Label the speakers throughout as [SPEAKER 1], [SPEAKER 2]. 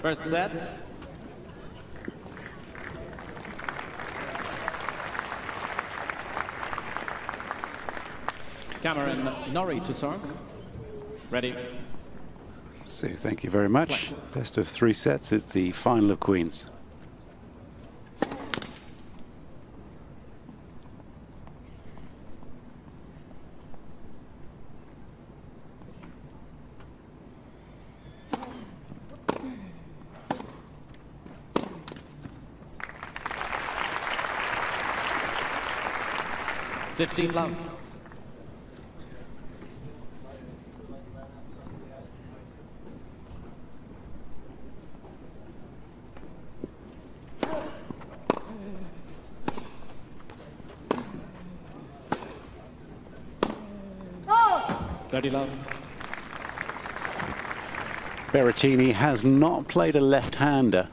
[SPEAKER 1] First set. Cameron Norrie to serve. Ready.
[SPEAKER 2] So thank you very much. Best of 3 sets. It's the final of Queens.
[SPEAKER 1] $15. $30.
[SPEAKER 2] Berrettini has not played a left-hander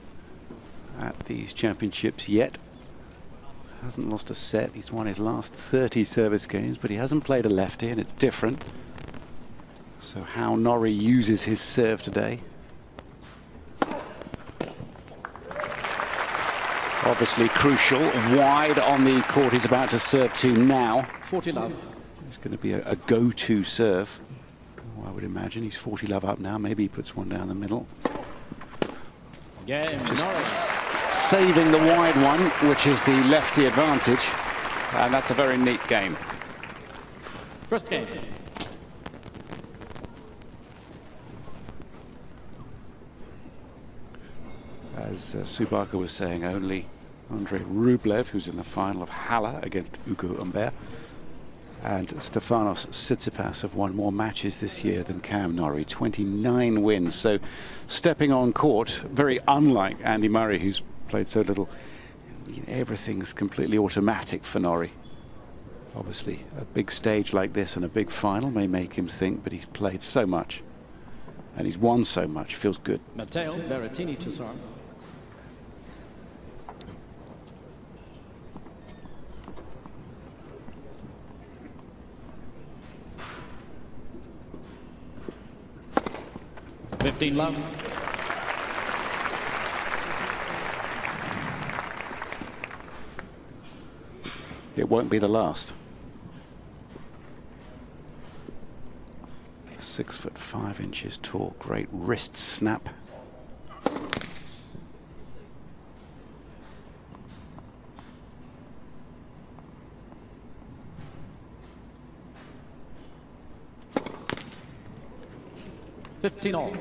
[SPEAKER 2] at these championships yet. Hasn't lost a set. He's won his last 30 service games, but he hasn't played a lefty, and it's different. So how Norrie uses his serve today. Obviously crucial. Wide on the court he's about to serve to now.
[SPEAKER 1] 40 love.
[SPEAKER 2] It's going to be a go-to serve. Oh, I would imagine he's 40 love up now. Maybe he puts one down the middle.
[SPEAKER 1] Game.
[SPEAKER 2] Just
[SPEAKER 1] Norris.
[SPEAKER 2] saving the wide one, which is the lefty advantage. And that's a very neat game.
[SPEAKER 1] First game.
[SPEAKER 2] As Subaka was saying, only Andrei Rublev, who's in the final of Halle against Ugo Humbert, and Stefanos Tsitsipas have won more matches this year than Cam Norrie, 29 wins. So stepping on court, very unlike Andy Murray, who's played so little. Everything's completely automatic for Norrie. Obviously, a big stage like this and a big final may make him think, but he's played so much and he's won so much. Feels good.
[SPEAKER 1] Matteo Berrettini to serve. $15 love.
[SPEAKER 2] It won't be the last. 6'5" tall, great wrist snap.
[SPEAKER 1] $15 all.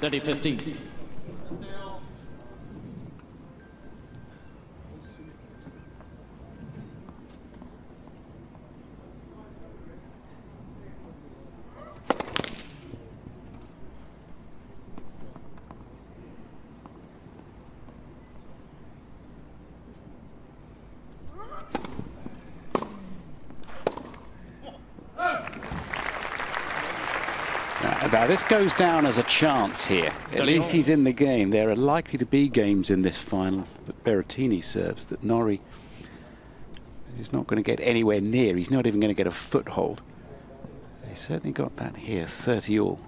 [SPEAKER 1] $30-15.
[SPEAKER 2] Now this goes down as a chance here. At least he's in the game. There are likely to be games in this final that Berrettini serves that Norrie is not going to get anywhere near. He's not even going to get a foothold. He certainly got that here, 30 all.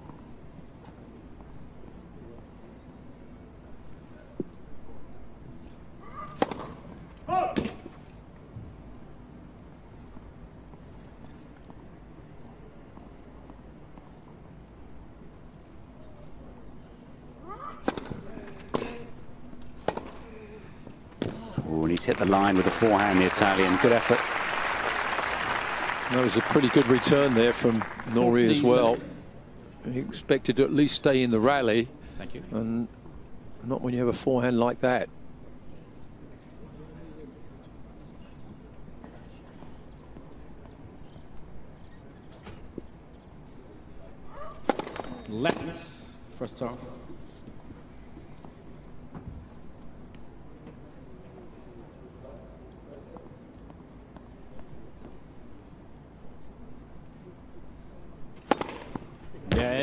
[SPEAKER 2] Oh, and he's hit the line with the forehand, the Italian. Good effort.
[SPEAKER 3] That was a pretty good return there from Norrie as well. He expected to at least stay in the rally.
[SPEAKER 1] Thank you.
[SPEAKER 3] And not when you have a forehand like that.
[SPEAKER 1] Left. First serve.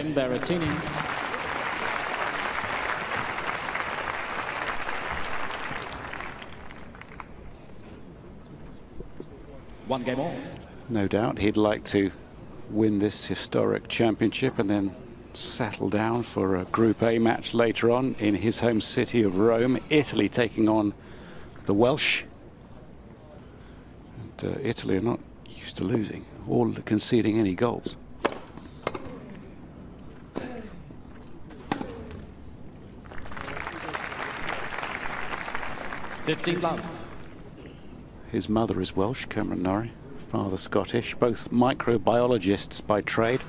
[SPEAKER 1] Again, Berrettini. One game all.
[SPEAKER 2] No doubt he'd like to win this historic championship and then settle down for a Group A match later on in his home city of Rome. Italy taking on the Welsh. And Italy are not used to losing or conceding any goals.
[SPEAKER 1] Love.
[SPEAKER 2] His mother is Welsh, Cameron Norrie, father Scottish, both microbiologists by trade.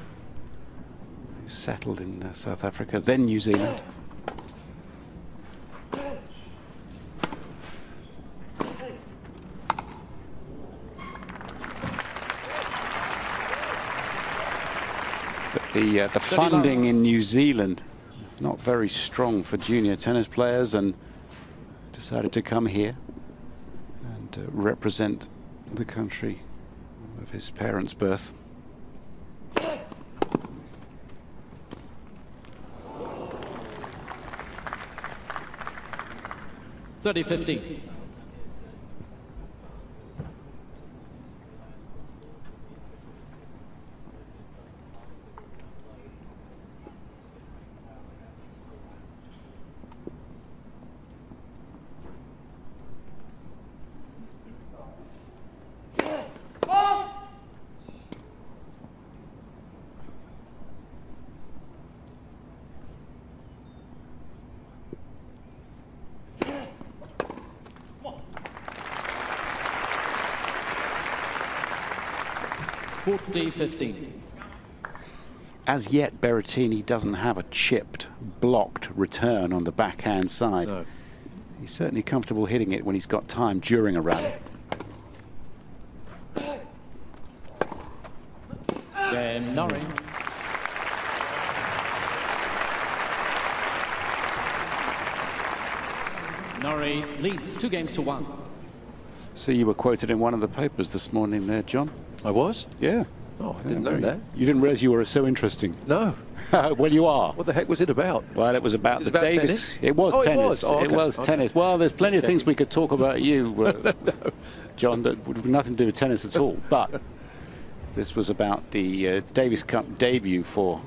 [SPEAKER 2] Settled in South Africa, then New Zealand. But the funding in New Zealand not very strong for junior tennis players, and decided to come here and represent the country of his parents' birth.
[SPEAKER 1] .30-15. .40-15.
[SPEAKER 2] As yet, Berrettini doesn't have a chipped, blocked return on the backhand side.
[SPEAKER 3] No.
[SPEAKER 2] He's certainly comfortable hitting it when he's got time during a rally.
[SPEAKER 1] Norrie. Norrie leads 2-1.
[SPEAKER 2] So you were quoted in one of the papers this morning there, John?
[SPEAKER 3] I was?
[SPEAKER 2] Yeah.
[SPEAKER 3] Oh, I didn't know that.
[SPEAKER 2] You didn't realize you were so interesting.
[SPEAKER 3] No.
[SPEAKER 2] Well, you are.
[SPEAKER 3] What the heck was it about?
[SPEAKER 2] Well, it was about the Davis.
[SPEAKER 3] tennis?
[SPEAKER 2] It was
[SPEAKER 3] Oh,
[SPEAKER 2] tennis.
[SPEAKER 3] it was? Oh, okay.
[SPEAKER 2] It was
[SPEAKER 3] Okay.
[SPEAKER 2] tennis. Well, there's plenty of things we could talk about you, John, that would have nothing to do with tennis at all. But this was about the Davis Cup debut for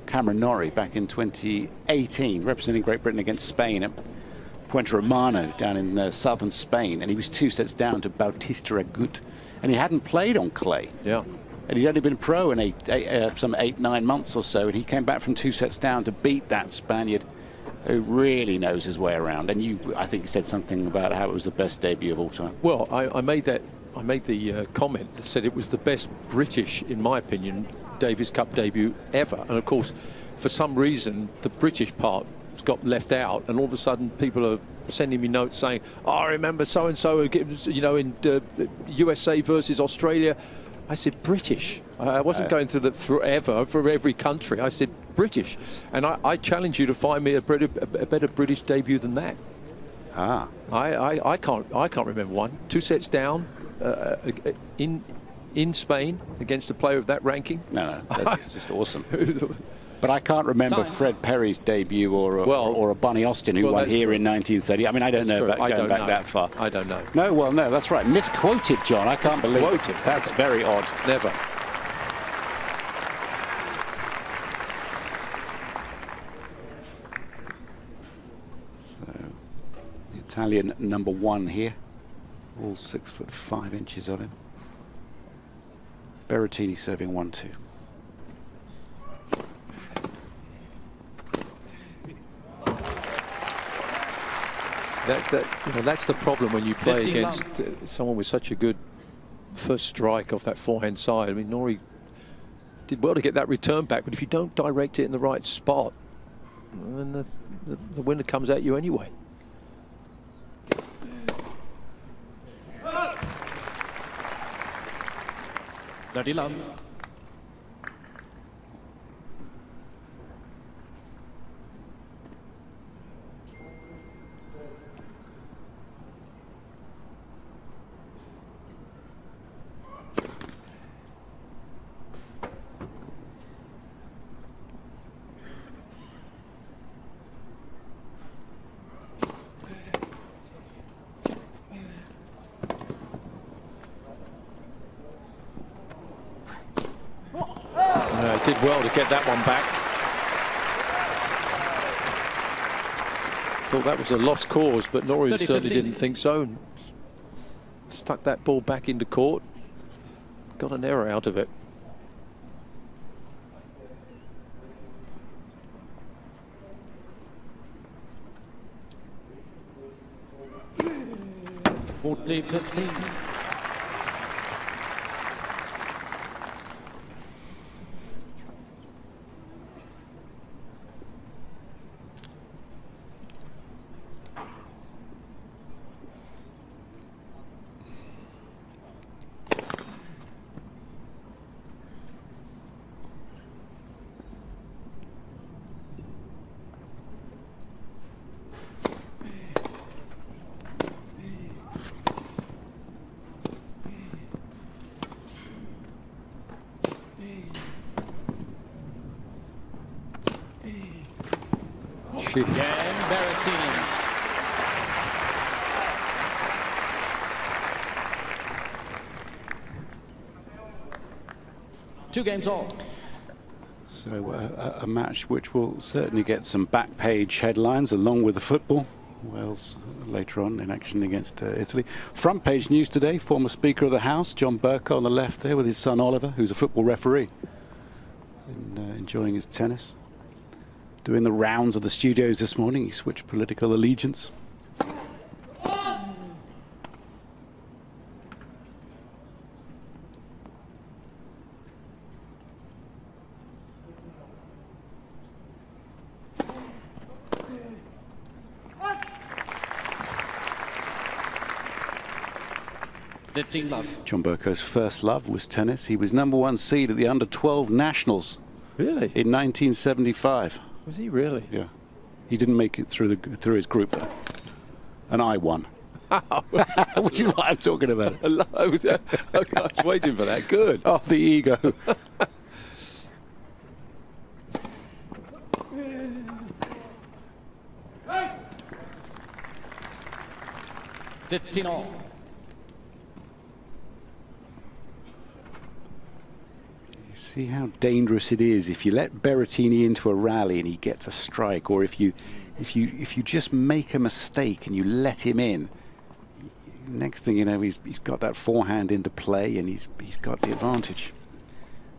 [SPEAKER 2] Cameron Norrie back in 2018, representing Great Britain against Spain at Puente Romano down in southern Spain. And he was 2 sets down to Bautista Agut. And he hadn't played on clay.
[SPEAKER 3] Yeah.
[SPEAKER 2] And he'd only been pro in some 8-9 months or so, and he came back from 2 sets down to beat that Spaniard who really knows his way around. And I think you said something about how it was the best debut of all time.
[SPEAKER 3] Well, I made the comment that said it was the best British, in my opinion, Davis Cup debut ever. And of course, for some reason, the British part got left out, and all of a sudden people are sending me notes saying, oh, I remember so-and-so, you know, in USA versus Australia. I said British. I wasn't going through that forever for every country. I said British, and I challenge you to find me a better British debut than that.
[SPEAKER 2] Ah,
[SPEAKER 3] I can't remember one. 2 sets down in Spain against a player of that ranking.
[SPEAKER 2] no, that's just awesome. But I can't remember Fred Perry's debut or a Bunny Austin who won here in 1930. I mean, I don't know about going back that far.
[SPEAKER 3] I don't know.
[SPEAKER 2] No, well, no, that's right. Misquoted, John. I can't believe it. That's very odd.
[SPEAKER 3] Never.
[SPEAKER 2] So, the Italian #1 here. All 6'5" of him. Berrettini serving 1-2.
[SPEAKER 3] That's the problem when you play against someone with such a good first strike off that forehand side. I mean, Norrie did well to get that return back, but if you don't direct it in the right spot, then the winner comes at you anyway.
[SPEAKER 1] Love.
[SPEAKER 3] did well to get that one back. Thought that was a lost cause, but Norrie certainly didn't think so. Stuck that ball back into court. Got an error out of it.
[SPEAKER 1] (40-15). Again, Berrettini. Two games all.
[SPEAKER 2] So a match which will certainly get some back page headlines along with the football. Wales later on in action against Italy. Front page news today, former Speaker of the House, John Burke on the left there with his son Oliver, who's a football referee, and enjoying his tennis. Doing the rounds of the studios this morning, he switched political allegiance. John Burko's first love was tennis. He was #1 seed at the under-12 nationals.
[SPEAKER 3] Really?
[SPEAKER 2] In 1975.
[SPEAKER 3] Was he really?
[SPEAKER 2] Yeah. He didn't make it through his group though. And I won. Which is what I'm talking about.
[SPEAKER 3] I was waiting for that. Good.
[SPEAKER 2] Oh, the ego.
[SPEAKER 1] (15-all).
[SPEAKER 2] See how dangerous it is if you let Berrettini into a rally and he gets a strike, or if you just make a mistake and you let him in. Next thing you know, he's got that forehand into play and he's got the advantage.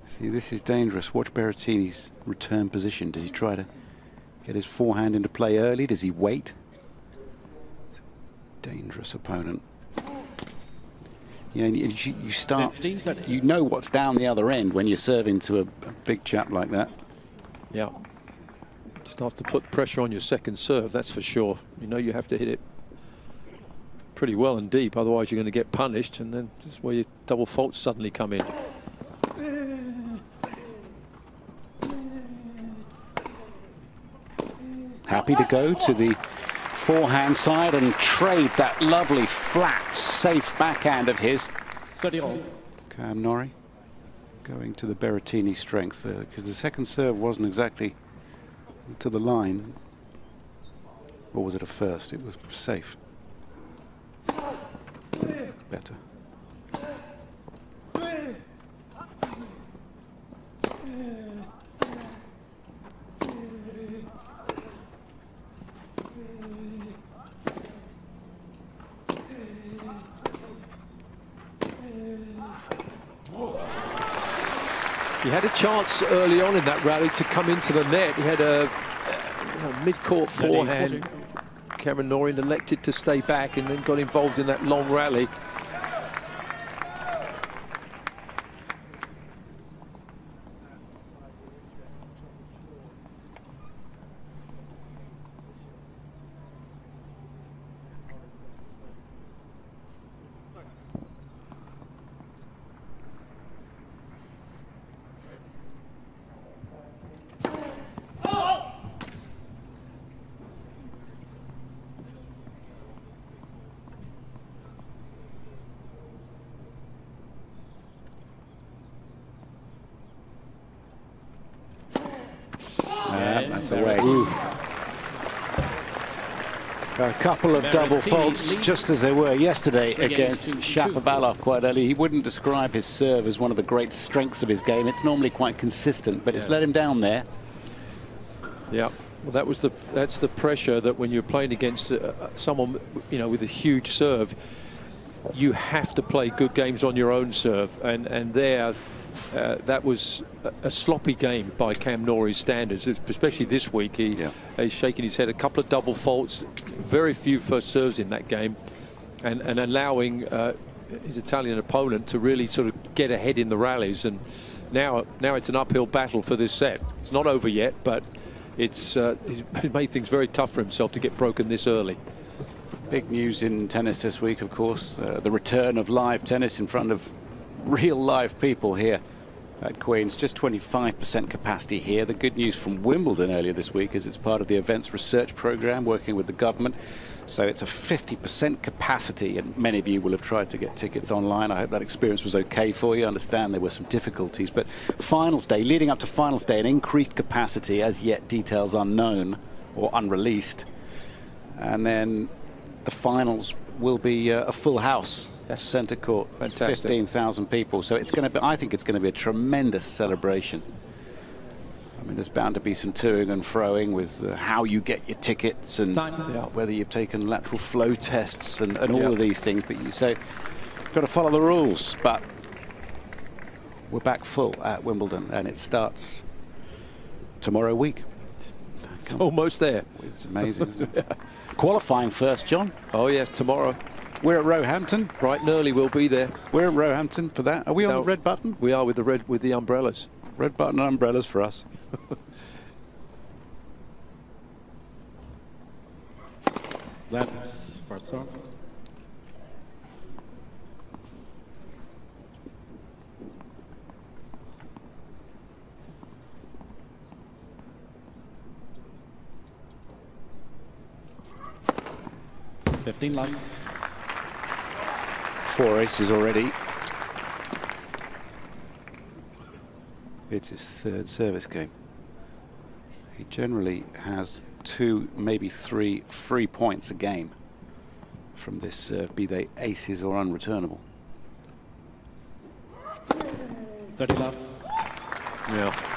[SPEAKER 2] See, this is dangerous. Watch Berrettini's return position. Does he try to get his forehand into play early? Does he wait? It's a dangerous opponent. Yeah, you start,
[SPEAKER 1] 15-30.
[SPEAKER 2] you know what's down the other end when you're serving to a big chap like that.
[SPEAKER 3] Yeah. Starts to put pressure on your second serve, that's for sure. You know you have to hit it pretty well and deep, otherwise you're going to get punished, and then that's where your double faults suddenly come in.
[SPEAKER 2] Happy to go to the forehand side and trade that lovely flat safe backhand of his.
[SPEAKER 1] 30-all.
[SPEAKER 2] Norrie going to the Berrettini strength because the second serve wasn't exactly to the line. Or was it a first? It was safe. Better.
[SPEAKER 3] He had a chance early on in that rally to come into the net. He had a mid-court forehand. Cameron Norrie elected to stay back and then got involved in that long rally.
[SPEAKER 2] That's away. Oof. A couple of double faults, just as there were yesterday against Shapovalov quite early. He wouldn't describe his serve as one of the great strengths of his game. It's normally quite consistent, but it's let him down there.
[SPEAKER 3] Yeah, well, that's the pressure that when you're playing against someone, you know, with a huge serve, you have to play good games on your own serve, and there. That was a sloppy game by Cam Norrie's standards, especially this week. He's shaking his head. A couple of double faults, very few first serves in that game, and allowing his Italian opponent to really sort of get ahead in the rallies. And now it's an uphill battle for this set. It's not over yet, but he's made things very tough for himself to get broken this early.
[SPEAKER 2] Big news in tennis this week, of course, the return of live tennis in front of real live people here at Queen's. Just 25% capacity here. The good news from Wimbledon earlier this week is it's part of the events research program working with the government, so it's a 50% capacity, and many of you will have tried to get tickets online. I hope that experience was okay for you. I understand there were some difficulties, but finals day, leading up to finals day, an increased capacity, as yet details unknown or unreleased, and then the finals will be a full house. That's centre court. Fantastic. 15,000 people. So it's going to be, I think it's going to be a tremendous celebration. I mean, there's bound to be some toing and froing with how you get your tickets and whether you've taken lateral flow tests and all of these things. But you've got to follow the rules. But we're back full at Wimbledon, and it starts tomorrow week.
[SPEAKER 3] It's almost there.
[SPEAKER 2] It's amazing, isn't it? Qualifying first, John.
[SPEAKER 3] Oh, yes, tomorrow.
[SPEAKER 2] We're at Roehampton.
[SPEAKER 3] Bright and early, we'll be there.
[SPEAKER 2] We're at Roehampton for that. Are we on the red button?
[SPEAKER 3] We are with the umbrellas.
[SPEAKER 2] Red button and umbrellas for us.
[SPEAKER 1] That's first serve. $15
[SPEAKER 2] 4 aces already. It's his third service game. He generally has 2, maybe 3 free points a game from this serve, be they aces or unreturnable.
[SPEAKER 1] $30.
[SPEAKER 3] Yeah.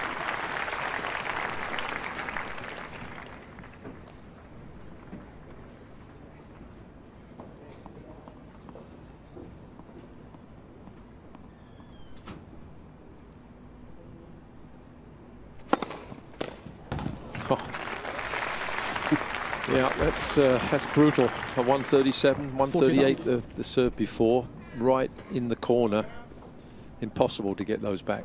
[SPEAKER 3] Yeah, that's brutal. A 137, 138, the serve before, right in the corner. Impossible to get those back.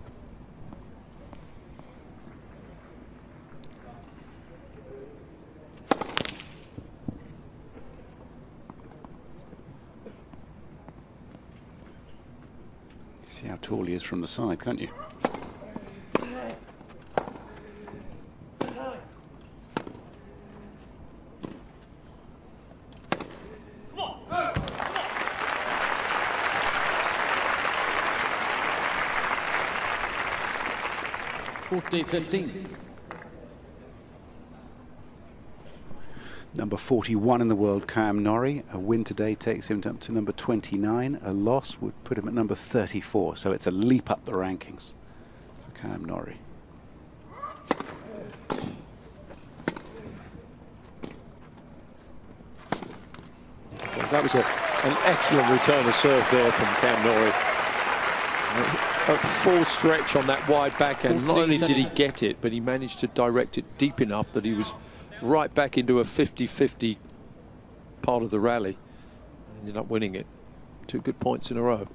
[SPEAKER 2] See how tall he is from the side, can't you?
[SPEAKER 1] $40-15.
[SPEAKER 2] Number 41 in the world, Cam Norrie. A win today takes him up to number 29. A loss would put him at number 34. So it's a leap up the rankings for Cam Norrie.
[SPEAKER 3] That was an excellent return of serve there from Cam Norrie. A full stretch on that wide backhand. Not only did he get it, but he managed to direct it deep enough that he was right back into a 50-50 part of the rally. Ended up winning it. 2 good points in a row.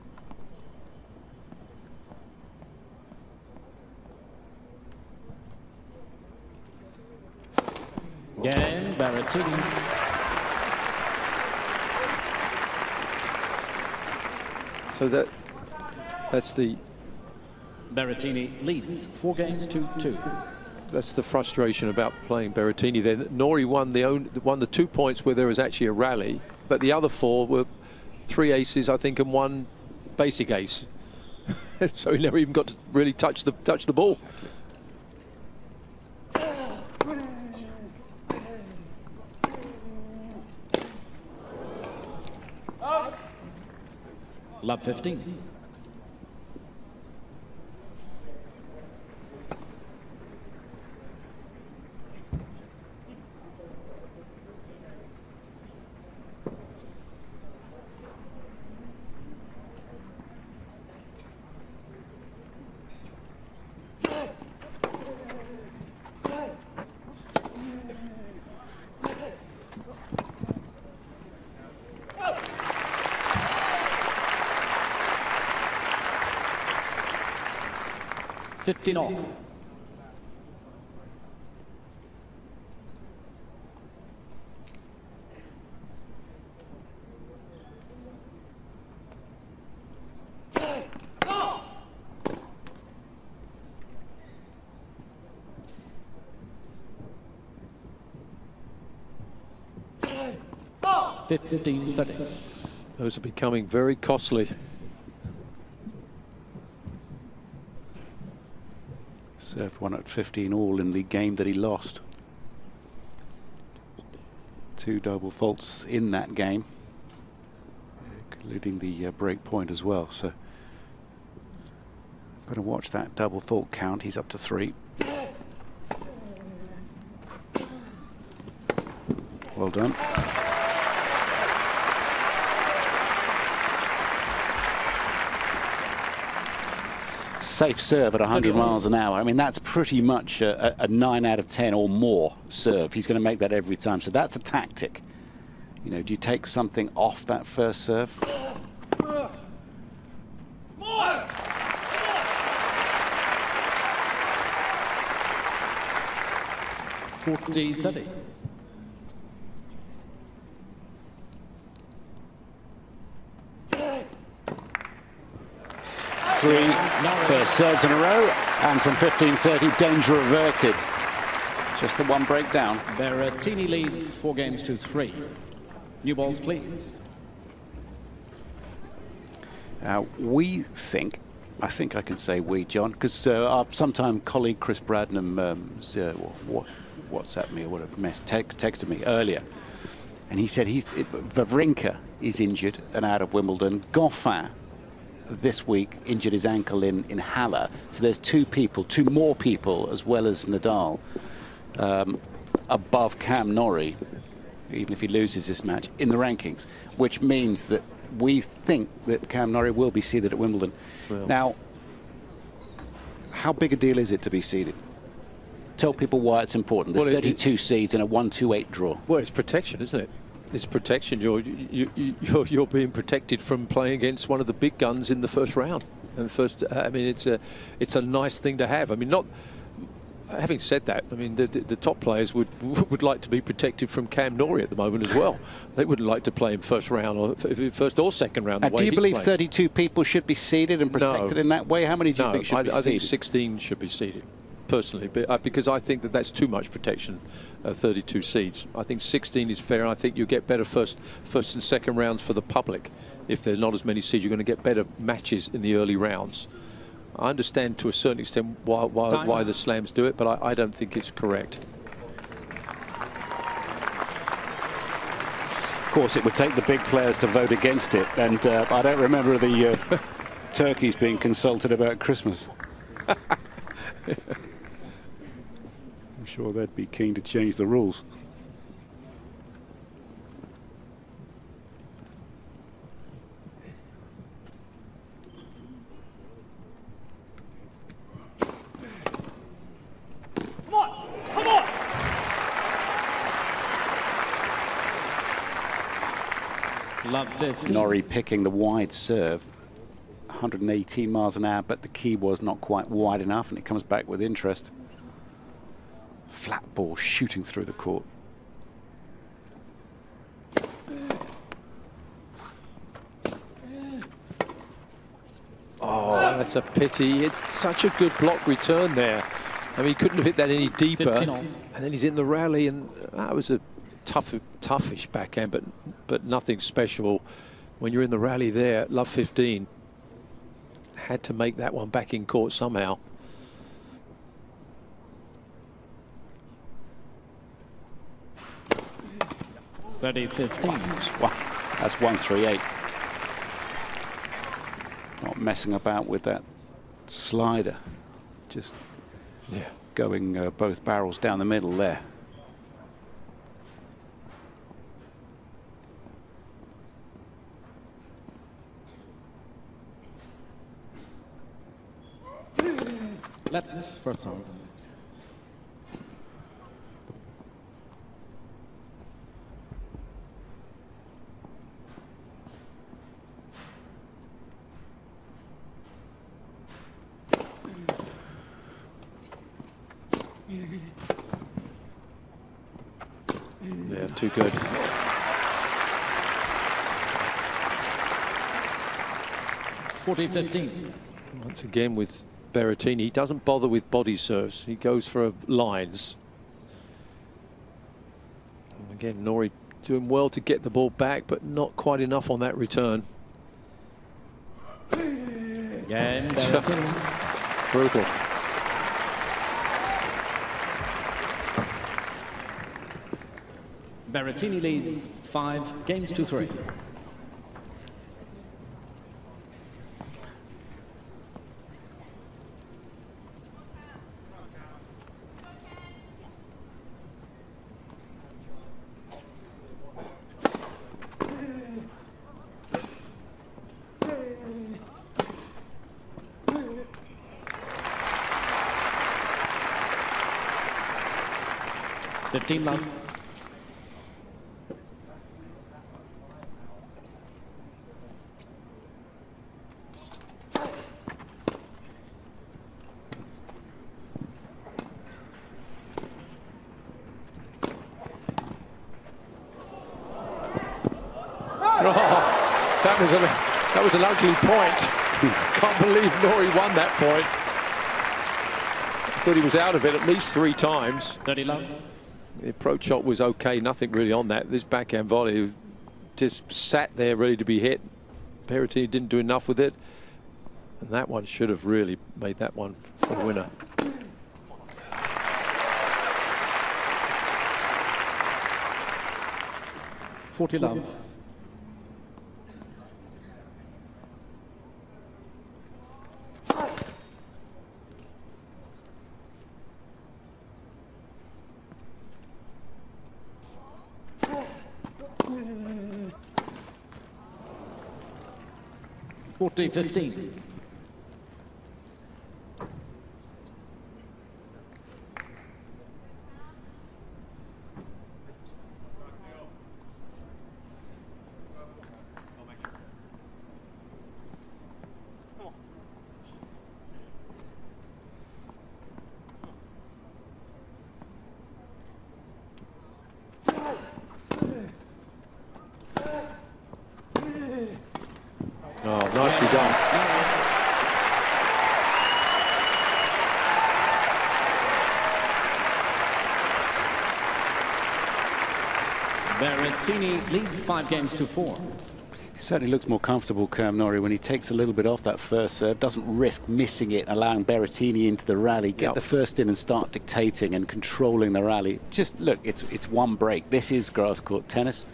[SPEAKER 1] Again, Berrettini.
[SPEAKER 3] So that's the
[SPEAKER 1] Berrettini leads 4 games to 2.
[SPEAKER 3] That's the frustration about playing Berrettini. Then Norrie won the 2 points where there was actually a rally, but the other 4 were 3 aces, I think, and 1 basic ace. So he never even got to really touch the ball.
[SPEAKER 1] Love 15. Fifteen all. $15-30.
[SPEAKER 3] Those are becoming very costly.
[SPEAKER 2] Served one at 15 all in the game that he lost. 2 double faults in that game, including the break point as well. So, better watch that double fault count. He's up to 3. Well done. Safe serve at 100 miles an hour. I mean, that's pretty much a 9 out of 10 or more serve. He's going to make that every time. So that's a tactic. You know, do you take something off that first serve?
[SPEAKER 1] 40-30.
[SPEAKER 2] Three first serves in a row, and from 15-30, danger averted. Just the one breakdown.
[SPEAKER 1] Berrettini leads 4 games to 3. New balls, please.
[SPEAKER 2] We think, I think I can say we, John, because our sometime colleague Chris Bradnam WhatsApped me or whatever, texted me earlier, and he said Wawrinka is injured and out of Wimbledon. Goffin this week injured his ankle in Halle. So there's 2 more people, as well as Nadal, above Cam Norrie, even if he loses this match, in the rankings, which means that we think that Cam Norrie will be seeded at Wimbledon. Well, now, how big a deal is it to be seeded? Tell people why it's important. There's 32 seeds in a 1-2-8 draw.
[SPEAKER 3] Well, it's protection, isn't it? It's protection. You're being protected from playing against one of the big guns in the first round. And first, I mean, it's a nice thing to have. I mean, not having said that, I mean, the top players would like to be protected from Cam Norrie at the moment as well. They wouldn't like to play him first round or first or second round.
[SPEAKER 2] Do you believe 32 people should be seeded and protected in that way? How many do you think should be seeded?
[SPEAKER 3] I think 16 should be seeded, personally, because I think that's too much protection. 32 seeds. I think 16 is fair. I think you get better first and second rounds for the public. If there's not as many seeds, you're going to get better matches in the early rounds. I understand to a certain extent why the slams do it, but I don't think it's correct.
[SPEAKER 2] Of course, it would take the big players to vote against it, and I don't remember the turkeys being consulted about Christmas. I'm sure they'd be keen to change the rules.
[SPEAKER 1] Love 50.
[SPEAKER 2] Norrie picking the wide serve, 118 miles an hour, but the key was not quite wide enough, and it comes back with interest. Flat ball shooting through the court.
[SPEAKER 3] Oh, that's a pity. It's such a good block return there. I mean, he couldn't have hit that any deeper. And then he's in the rally, and that was a toughish backhand, but nothing special. When you're in the rally there, love 15. Had to make that one back in court somehow.
[SPEAKER 1] $30-15.
[SPEAKER 2] Wow, that's 138. not messing about with that slider. Just going both barrels down the middle there.
[SPEAKER 1] Let's first serve.
[SPEAKER 3] Yeah, too good.
[SPEAKER 1] 40-15.
[SPEAKER 3] Once again with Berrettini, he doesn't bother with body serves. He goes for lines. And again, Norrie doing well to get the ball back, but not quite enough on that return.
[SPEAKER 1] Again, Berrettini.
[SPEAKER 3] Brutal.
[SPEAKER 1] Berrettini leads 5 games to 3. Love.
[SPEAKER 3] That was an ugly point. Can't believe Norrie won that point. I thought he was out of it at least 3 times.
[SPEAKER 1] 30 love.
[SPEAKER 3] The approach shot was okay, nothing really on that. This backhand volley just sat there ready to be hit. Berrettini didn't do enough with it. And that one should have really made that one a winner.
[SPEAKER 1] $40 love. $40-15.
[SPEAKER 3] Oh, nicely done.
[SPEAKER 1] Berrettini leads 5 games to 4.
[SPEAKER 2] He certainly looks more comfortable, Norrie, when he takes a little bit off that first serve, doesn't risk missing it, allowing Berrettini into the rally, get the first in and start dictating and controlling the rally. Just look, it's one break. This is grass court tennis,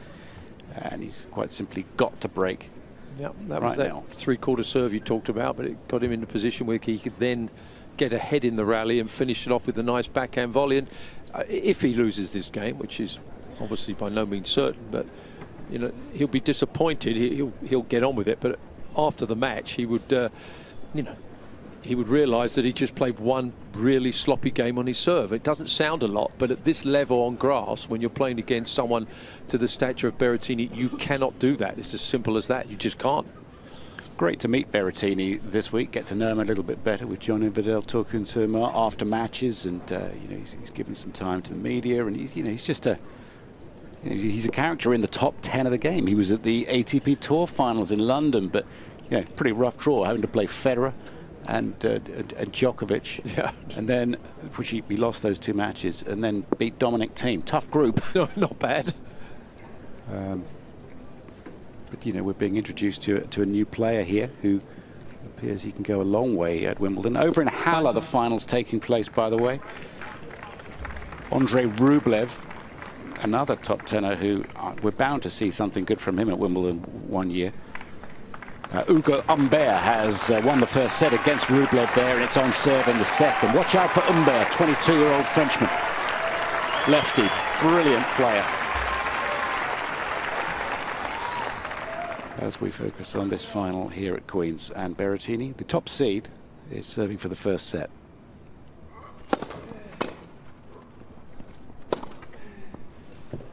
[SPEAKER 2] and he's quite simply got to break.
[SPEAKER 3] Yep, that was that 3/4 serve you talked about, but it got him in a position where he could then get ahead in the rally and finish it off with a nice backhand volley. And if he loses this game, which is obviously by no means certain, but you know, he'll be disappointed. He'll get on with it. But after the match, he would, you know, he would realise that he just played one really sloppy game on his serve. It doesn't sound a lot, but at this level on grass, when you're playing against someone to the stature of Berrettini, you cannot do that. It's as simple as that. You just can't.
[SPEAKER 2] Great to meet Berrettini this week, get to know him a little bit better with John Inverdale talking to him after matches, and you know, he's given some time to the media, and he's just a he's a character in the top 10 of the game. He was at the ATP Tour finals in London, but pretty rough draw, having to play Federer and Djokovic, and then which he lost those 2 matches, and then beat Dominic Thiem. Tough group.
[SPEAKER 3] No, not bad.
[SPEAKER 2] But we're being introduced to a new player here who appears he can go a long way at Wimbledon. Over in Halle, the finals taking place, by the way. Andrei Rublev, another top tenor who we're bound to see something good from him at Wimbledon one year. Ugo Humbert has won the first set against Rublev there, and it's on serve in the second. Watch out for Humbert, 22-year-old Frenchman. Lefty, brilliant player. As we focus on this final here at Queen's, and Berrettini, the top seed, is serving for the first set.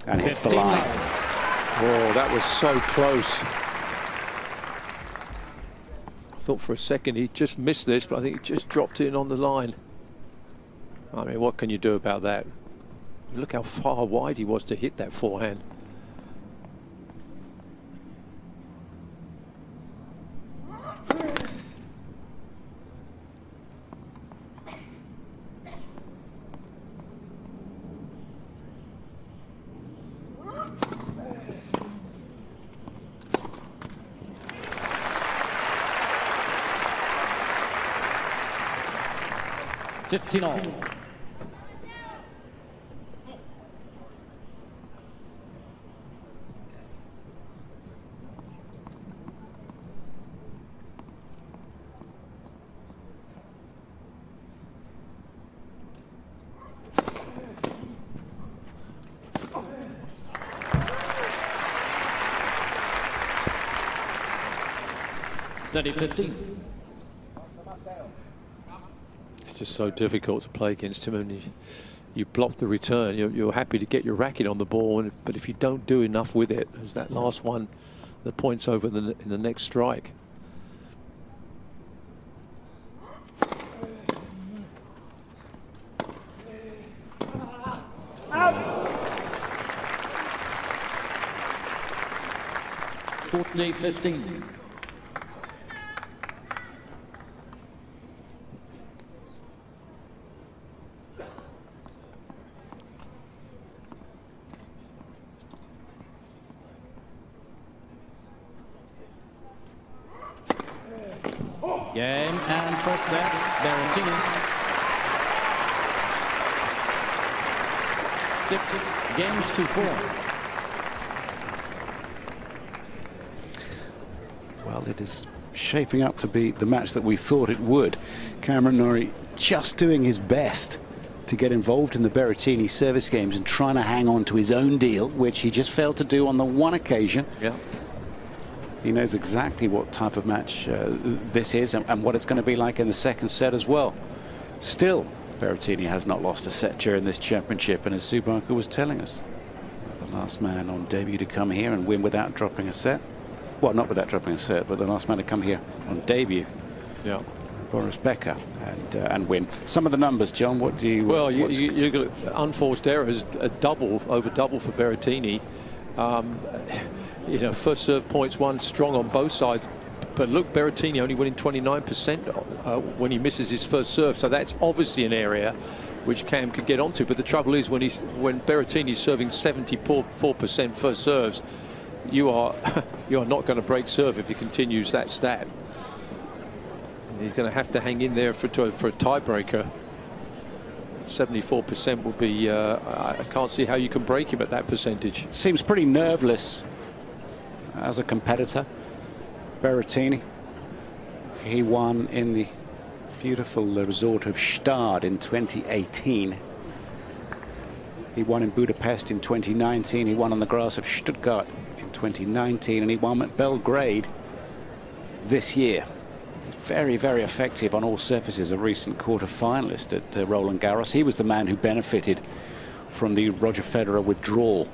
[SPEAKER 2] And hits the line.
[SPEAKER 3] Oh, that was so close. I thought for a second he just missed this, but I think he just dropped in on the line. I mean, what can you do about that? Look how far wide he was to hit that forehand.
[SPEAKER 1] Fifteen all. Steady 15.
[SPEAKER 3] It's just so difficult to play against him, and you block the return. You're happy to get your racket on the ball, but if you don't do enough with it, as that last one, the point's over in the next strike.
[SPEAKER 1] Out. 14-15. Game and first set, Berrettini. 6-4.
[SPEAKER 2] Well, it is shaping up to be the match that we thought it would. Cameron Norrie just doing his best to get involved in the Berrettini service games and trying to hang on to his own deal, which he just failed to do on the one occasion.
[SPEAKER 3] Yeah.
[SPEAKER 2] He knows exactly what type of match this is and what it's going to be like in the second set as well. Still, Berrettini has not lost a set during this championship, and as Subaka was telling us, the last man on debut to come here and win without dropping a set. Well, not without dropping a set, but the last man to come here on debut.
[SPEAKER 3] Yeah.
[SPEAKER 2] Boris Becker, and win. Some of the numbers, John, what do you...
[SPEAKER 3] Well, you got unforced errors, over double for Berrettini. You know, first serve points won strong on both sides. But look, Berrettini only winning 29% when he misses his first serve. So that's obviously an area which Cam could get onto. But the trouble is when Berrettini's serving 74% first serves, you are not going to break serve if he continues that stat. He's going to have to hang in there for a tiebreaker. 74% will be. I can't see how you can break him at that percentage.
[SPEAKER 2] Seems pretty nerveless as a competitor. Berrettini. He won in the beautiful resort of Stade in 2018. He won in Budapest in 2019. He won on the grass of Stuttgart in 2019, and he won at Belgrade this year. Very, very effective on all surfaces. A recent quarter-finalist at Roland Garros. He was the man who benefited from the Roger Federer withdrawal,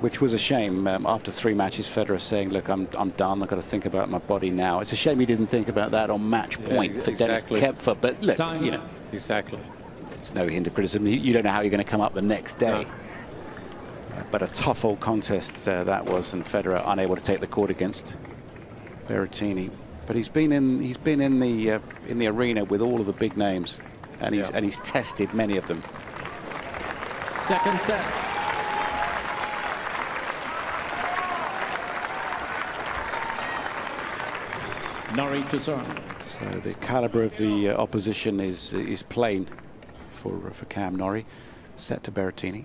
[SPEAKER 2] which was a shame. After 3 matches, Federer saying, look, I'm done. I've got to think about my body now. It's a shame he didn't think about that on match point for Dennis Koepfer. But look, you know.
[SPEAKER 3] Exactly.
[SPEAKER 2] It's no hint of criticism. You don't know how you're going to come up the next day. No. But a tough old contest that was, and Federer unable to take the court against Berrettini. But he's been in the arena with all of the big names, and he's tested many of them.
[SPEAKER 1] Second set. Norrie to serve.
[SPEAKER 2] So the caliber of the opposition is plain for Cam Norrie. Set to Berrettini.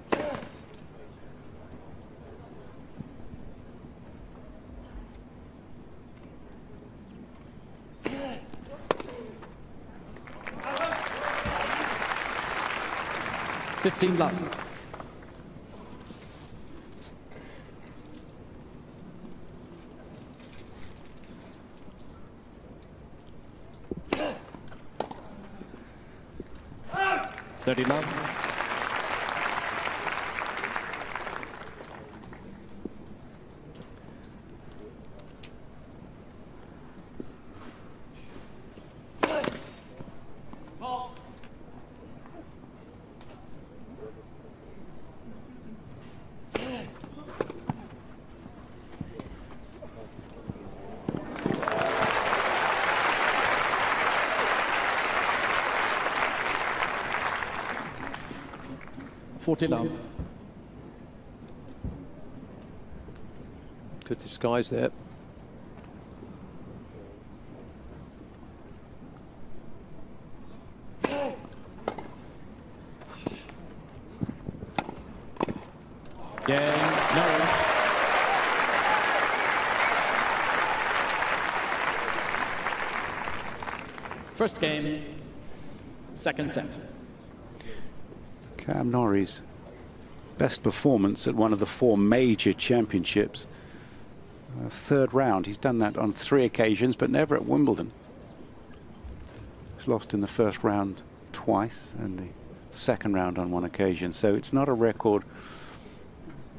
[SPEAKER 1] 15 love. Out. 30 love. Love.
[SPEAKER 3] Good disguise there.
[SPEAKER 1] Yeah, no. First game, second set.
[SPEAKER 2] Cam Norrie's best performance at one of the 4 major championships. Third round. He's done that on 3 occasions, but never at Wimbledon. He's lost in the first round twice and the second round on 1 occasion. So it's not a record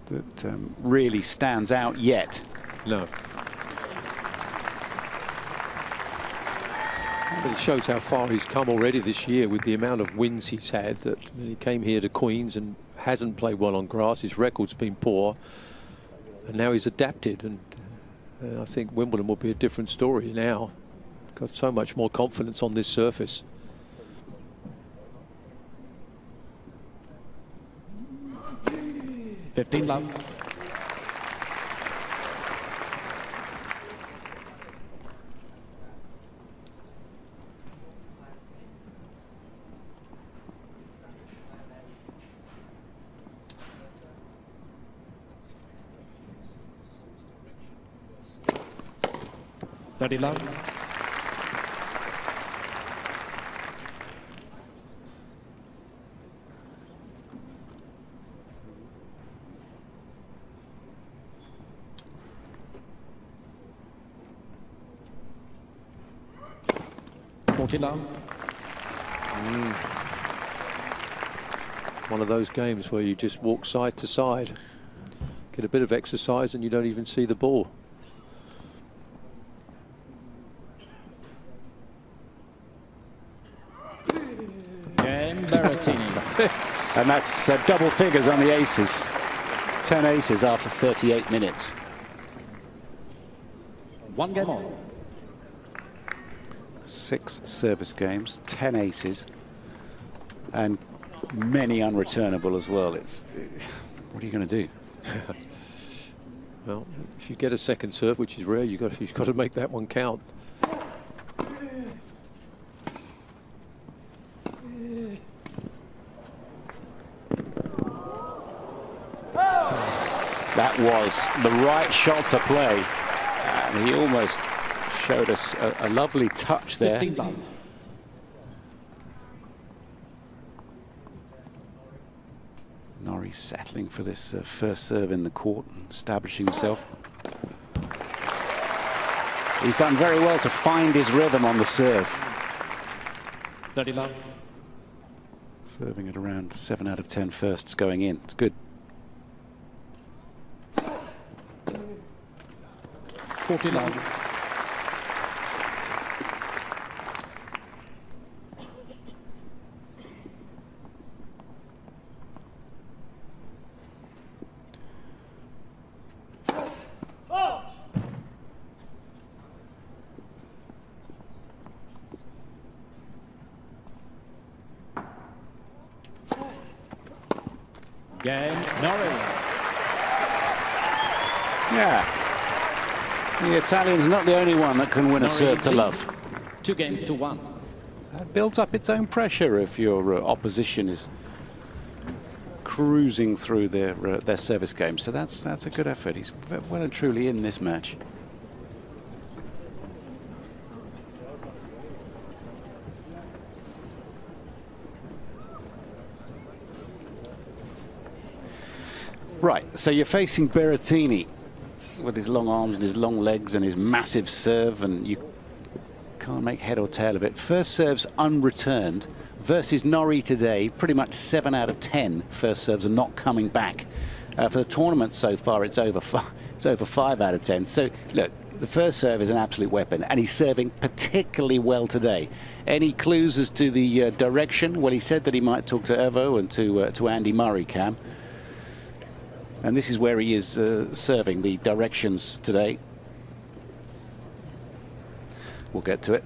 [SPEAKER 2] that really stands out yet.
[SPEAKER 3] No. But it shows how far he's come already this year with the amount of wins he's had. That he came here to Queens and hasn't played well on grass. His record's been poor, and now he's adapted. And I think Wimbledon will be a different story now. Got so much more confidence on this surface.
[SPEAKER 1] $15 love. $30 love. $40 love.
[SPEAKER 3] One of those games where you just walk side to side, get a bit of exercise, and you don't even see the ball.
[SPEAKER 2] Berrettini. And that's double figures on the aces. 10 aces after 38 minutes.
[SPEAKER 1] 1 game on.
[SPEAKER 2] 6 service games, 10 aces, and many unreturnable as well. What are you going to do?
[SPEAKER 3] Well, if you get a second serve, which is rare, you've got to make that one count.
[SPEAKER 2] That was the right shot to play, and he almost showed us a lovely touch there.
[SPEAKER 1] 15 love.
[SPEAKER 2] Norrie settling for this first serve in the court and establishing himself. He's done very well to find his rhythm on the serve.
[SPEAKER 1] 30 love.
[SPEAKER 2] Serving at around 7 out of 10 firsts going in. It's good.
[SPEAKER 1] 40 love. Game, Norrie.
[SPEAKER 2] Yeah. The Italian's not the only one that can win a serve to love.
[SPEAKER 1] 2 games to 1.
[SPEAKER 2] That builds up its own pressure if your opposition is cruising through their service game. So that's a good effort. He's well and truly in this match. Right, so you're facing Berrettini with his long arms and his long legs and his massive serve, and you can't make head or tail of it. First serves unreturned versus Norrie today. Pretty much 7 out of 10 first serves are not coming back. For the tournament so far, it's over 5 out of 10. So look, the first serve is an absolute weapon, and he's serving particularly well today. Any clues as to the direction? Well, he said that he might talk to Evo and to Andy Murray, Cam. And this is where he is serving the directions today. We'll get to it.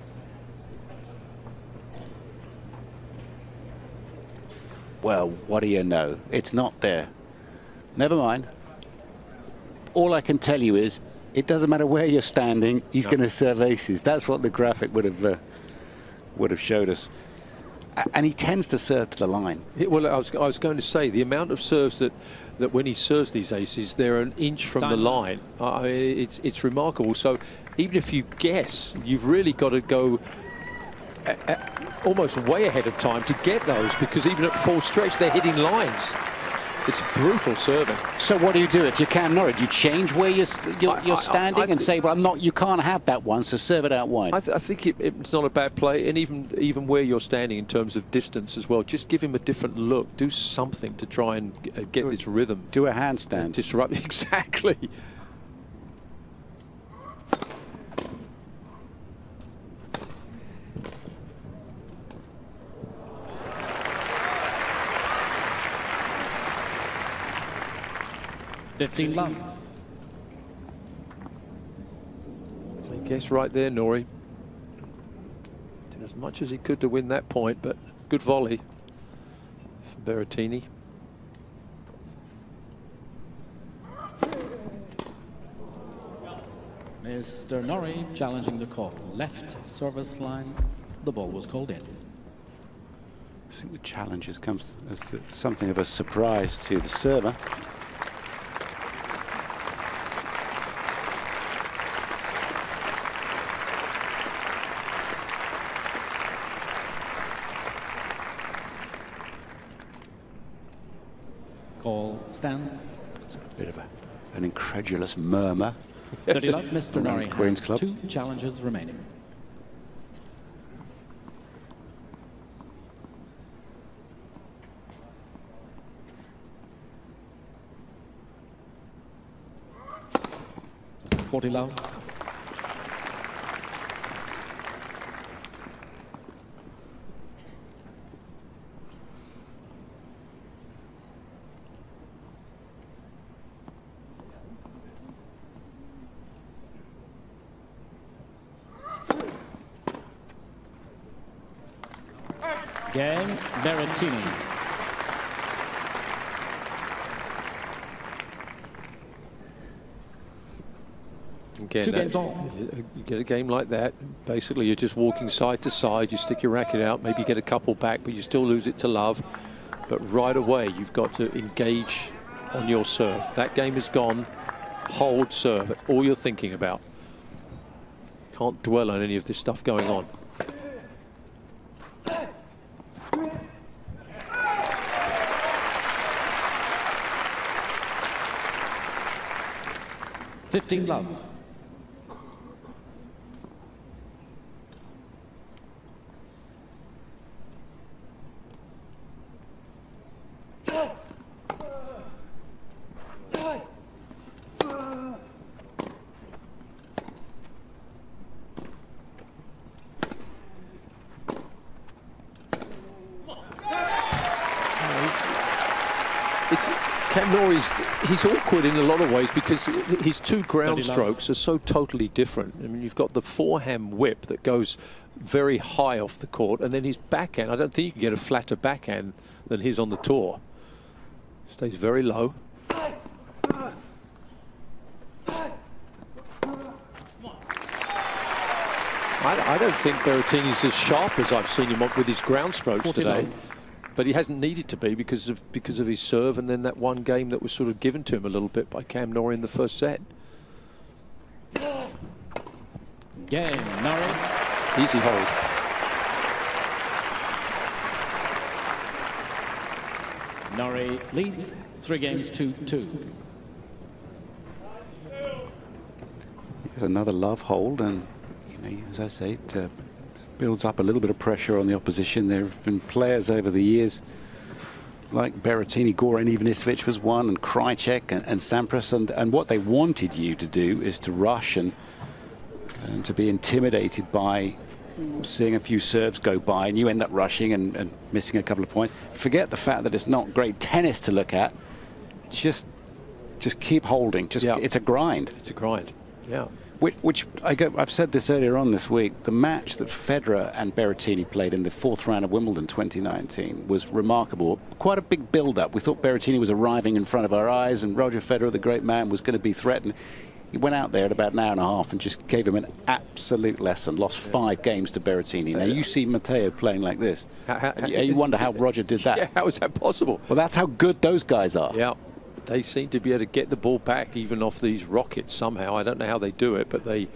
[SPEAKER 2] Well, what do you know? It's not there. Never mind. All I can tell you is it doesn't matter where you're standing, he's going to serve aces. That's what the graphic would have showed us. And he tends to serve to the line.
[SPEAKER 3] Well, I was going to say, the amount of serves that when he serves these aces, they're an inch from the line. I mean, it's remarkable. So even if you guess, you've really got to go almost way ahead of time to get those, because even at full stretch, they're hitting lines. It's brutal serving.
[SPEAKER 2] So what do you do if you can, Norrie? Do you change where you're standing and say, well, I'm not, you can't have that one, so serve it out wide?
[SPEAKER 3] I think it's not a bad play, and even where you're standing in terms of distance as well, just give him a different look. Do something to try and get this rhythm.
[SPEAKER 2] Do a handstand.
[SPEAKER 3] Disrupt exactly.
[SPEAKER 1] Love.
[SPEAKER 3] I guess right there, Norrie. Did as much as he could to win that point, but good volley from Berrettini.
[SPEAKER 1] Mr. Norrie challenging the call. Left service line. The ball was called in.
[SPEAKER 2] I think the challenge has come as something of a surprise to the server.
[SPEAKER 1] Call stand.
[SPEAKER 2] It's a bit of an incredulous murmur.
[SPEAKER 1] 30 love. Mr. Norrie
[SPEAKER 2] Queen's
[SPEAKER 1] has
[SPEAKER 2] Club.
[SPEAKER 1] 2 challenges remaining. $40 love. Game, Berrettini.
[SPEAKER 3] Again,
[SPEAKER 1] 2 games all.
[SPEAKER 3] You get a game like that, basically you're just walking side to side, you stick your racket out, maybe get a couple back, but you still lose it to love. But right away, you've got to engage on your serve. That game is gone. Hold serve, all you're thinking about. Can't dwell on any of this stuff going on.
[SPEAKER 1] $15 love.
[SPEAKER 3] Cam Norrie's, he's awkward in a lot of ways because his 2 ground strokes are so totally different. I mean, you've got the forehand whip that goes very high off the court, and then his backhand, I don't think you can get a flatter backhand than his on the tour. Stays very low. I don't think Berrettini's as sharp as I've seen him with his ground strokes today. But he hasn't needed to be because of his serve, and then that one game that was sort of given to him a little bit by Cam Norrie in the first set.
[SPEAKER 1] Game, Norrie.
[SPEAKER 3] Easy hold.
[SPEAKER 1] Norrie leads 3 games to 2.
[SPEAKER 2] There's another love hold, and as I say, it builds up a little bit of pressure on the opposition. There have been players over the years like Berrettini, Goran Ivanisevic was one, and Krajicek and Sampras, and what they wanted you to do is to rush and to be intimidated by seeing a few serves go by, and you end up rushing and missing a couple of points. Forget the fact that it's not great tennis to look at. Just keep holding. It's a grind.
[SPEAKER 3] It's a grind. Yeah.
[SPEAKER 2] I've said this earlier on this week. The match that Federer and Berrettini played in the 4th round of Wimbledon 2019 was remarkable. Quite a big build-up. We thought Berrettini was arriving in front of our eyes, and Roger Federer, the great man, was going to be threatened. He went out there at about an hour and a half and just gave him an absolute lesson. Lost 5 games to Berrettini. Now you see Matteo playing like this. You wonder how Roger did that.
[SPEAKER 3] Yeah, how is that possible?
[SPEAKER 2] Well, that's how good those guys are.
[SPEAKER 3] Yeah. They seem to be able to get the ball back even off these rockets somehow. I don't know how they do it, but they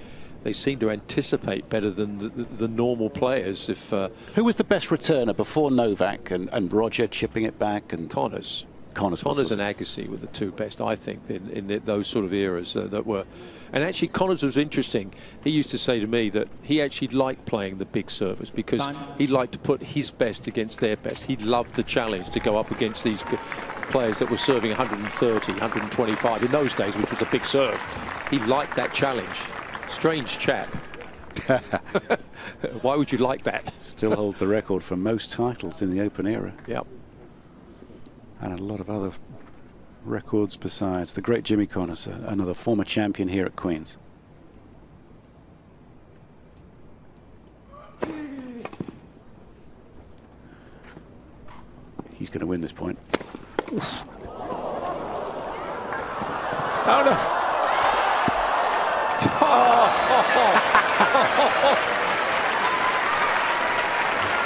[SPEAKER 3] seem to anticipate better than the normal players.
[SPEAKER 2] Who was the best returner before Novak and Roger chipping it back? And
[SPEAKER 3] Connors and Agassi were the 2 best, I think, in those sort of eras that were. And actually, Connors was interesting. He used to say to me that he actually liked playing the big servers because he liked to put his best against their best. He loved the challenge to go up against these players that were serving 130, 125 in those days, which was a big serve. He liked that challenge. Strange chap. Why would you like that?
[SPEAKER 2] Still holds the record for most titles in the Open era.
[SPEAKER 3] Yeah.
[SPEAKER 2] And a lot of other records besides. The great Jimmy Connors, another former champion here at Queen's. He's going to win this point.
[SPEAKER 3] Oh no!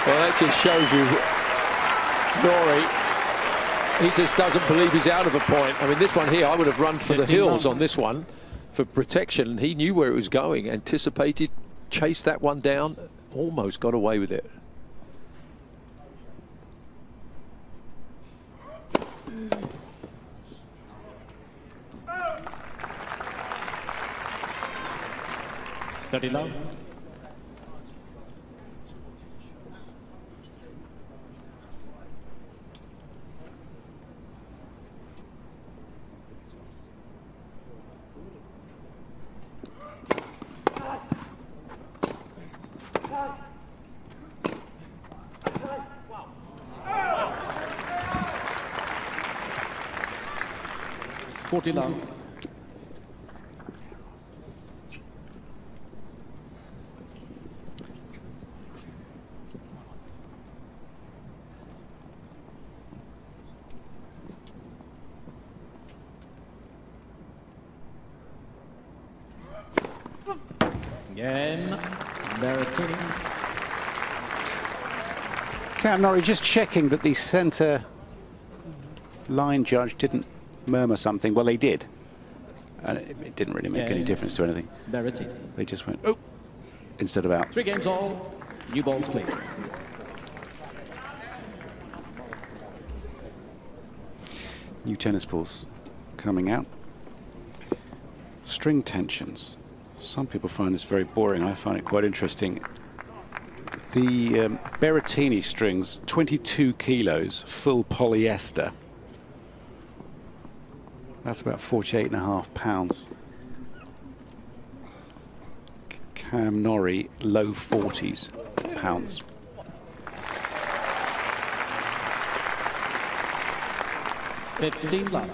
[SPEAKER 3] Well, that just shows you Norrie. He just doesn't believe he's out of a point. I mean, this one here, I would have run for the hills on this one for protection. He knew where it was going, anticipated, chased that one down, almost got away with it.
[SPEAKER 1] Steady love. $40. Game, Berrettini.
[SPEAKER 2] Cam Norrie just checking that the centre line judge didn't murmur something. Well, they did. And it didn't really make any difference to anything.
[SPEAKER 1] Berrettini.
[SPEAKER 2] They just went, oh, instead of out.
[SPEAKER 1] 3 games all. New balls, please.
[SPEAKER 2] New tennis balls coming out. String tensions. Some people find this very boring. I find it quite interesting. The Berrettini strings, 22 kilos, full polyester. That's about 48.5 pounds. Cam Norrie, low 40s pounds.
[SPEAKER 1] $15.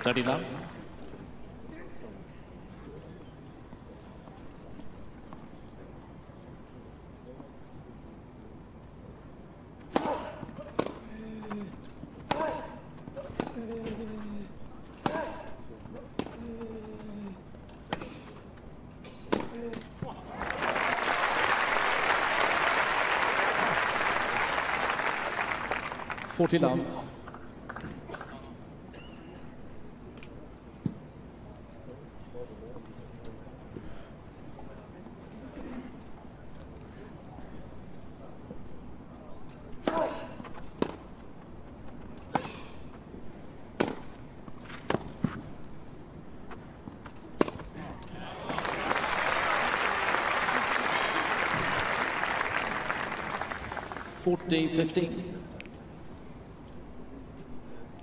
[SPEAKER 1] $30. 40 love.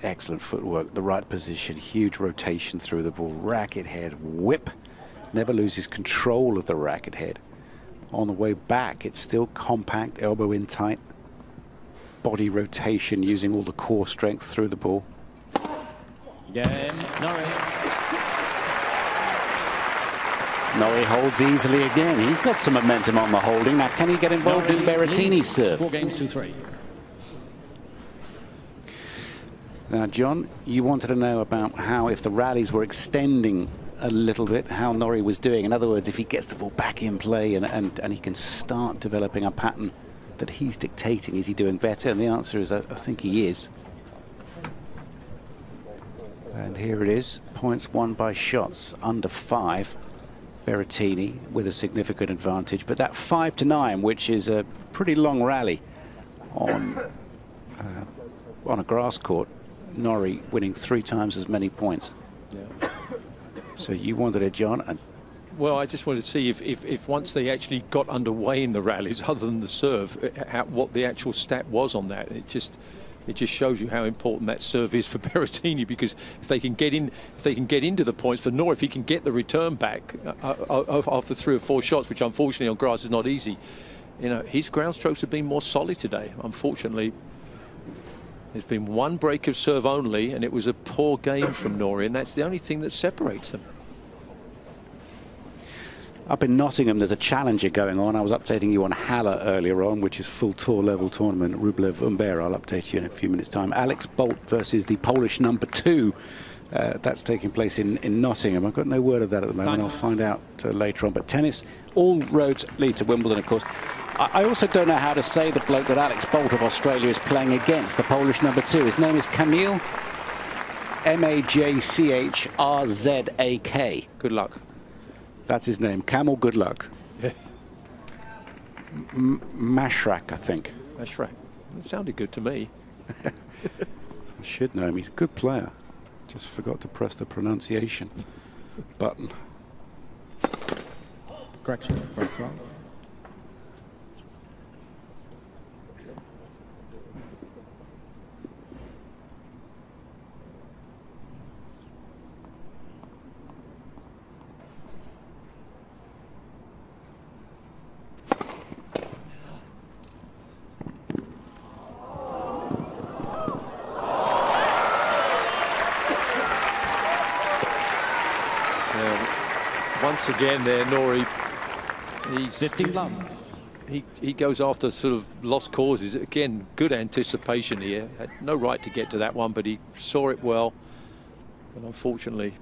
[SPEAKER 2] Excellent footwork, the right position, huge rotation through the ball, racket head, whip, never loses control of the racket head. On the way back, it's still compact, elbow in tight, body rotation using all the core strength through the ball.
[SPEAKER 1] Game, Norrie.
[SPEAKER 2] Norrie holds easily again. He's got some momentum on the holding. Now, can he get involved in Berrettini's serve?
[SPEAKER 1] 4 games to 3.
[SPEAKER 2] Now, John, you wanted to know about how, if the rallies were extending a little bit, how Norrie was doing. In other words, if he gets the ball back in play and he can start developing a pattern that he's dictating, is he doing better? And the answer is, I think he is. And here it is, points won by shots under 5. Berrettini with a significant advantage, but that 5-9, which is a pretty long rally on a grass court, Norrie winning 3 times as many points.
[SPEAKER 3] Yeah.
[SPEAKER 2] So you wanted it, John. And
[SPEAKER 3] well, I just wanted to see if once they actually got underway in the rallies, other than the serve, what the actual stat was on that. It just shows you how important that serve is for Berrettini, because if they can get into the points for Norrie, if he can get the return back after 3 or 4 shots, which unfortunately on grass is not easy, you know, his ground strokes have been more solid today. Unfortunately, there's been 1 break of serve only, and it was a poor game from Norrie, and that's the only thing that separates them.
[SPEAKER 2] up in Nottingham, there's a challenger going on. I was updating you on Halle earlier on, which is full tour level tournament. Rublev Humbert. I'll update you in a few minutes' time. Alex Bolt versus the Polish number 2. That's taking place in Nottingham. I've got no word of that at the moment. I'll find out later on. But tennis, all roads lead to Wimbledon, of course. I also don't know how to say the bloke that Alex Bolt of Australia is playing against, the Polish number 2. His name is Kamil, M-A-J-C-H-R-Z-A-K.
[SPEAKER 3] Good luck.
[SPEAKER 2] That's his name. Camel, good luck.
[SPEAKER 3] Yeah.
[SPEAKER 2] Mashrak, I think.
[SPEAKER 3] Mashrak. That sounded good to me.
[SPEAKER 2] I should know him. He's a good player. Just forgot to press the pronunciation button.
[SPEAKER 1] Correction. First one.
[SPEAKER 3] Once again there, Norrie, he's
[SPEAKER 1] 15 love.
[SPEAKER 3] He goes after sort of lost causes. Again, good anticipation here. Had no right to get to that one, but he saw it well. But unfortunately,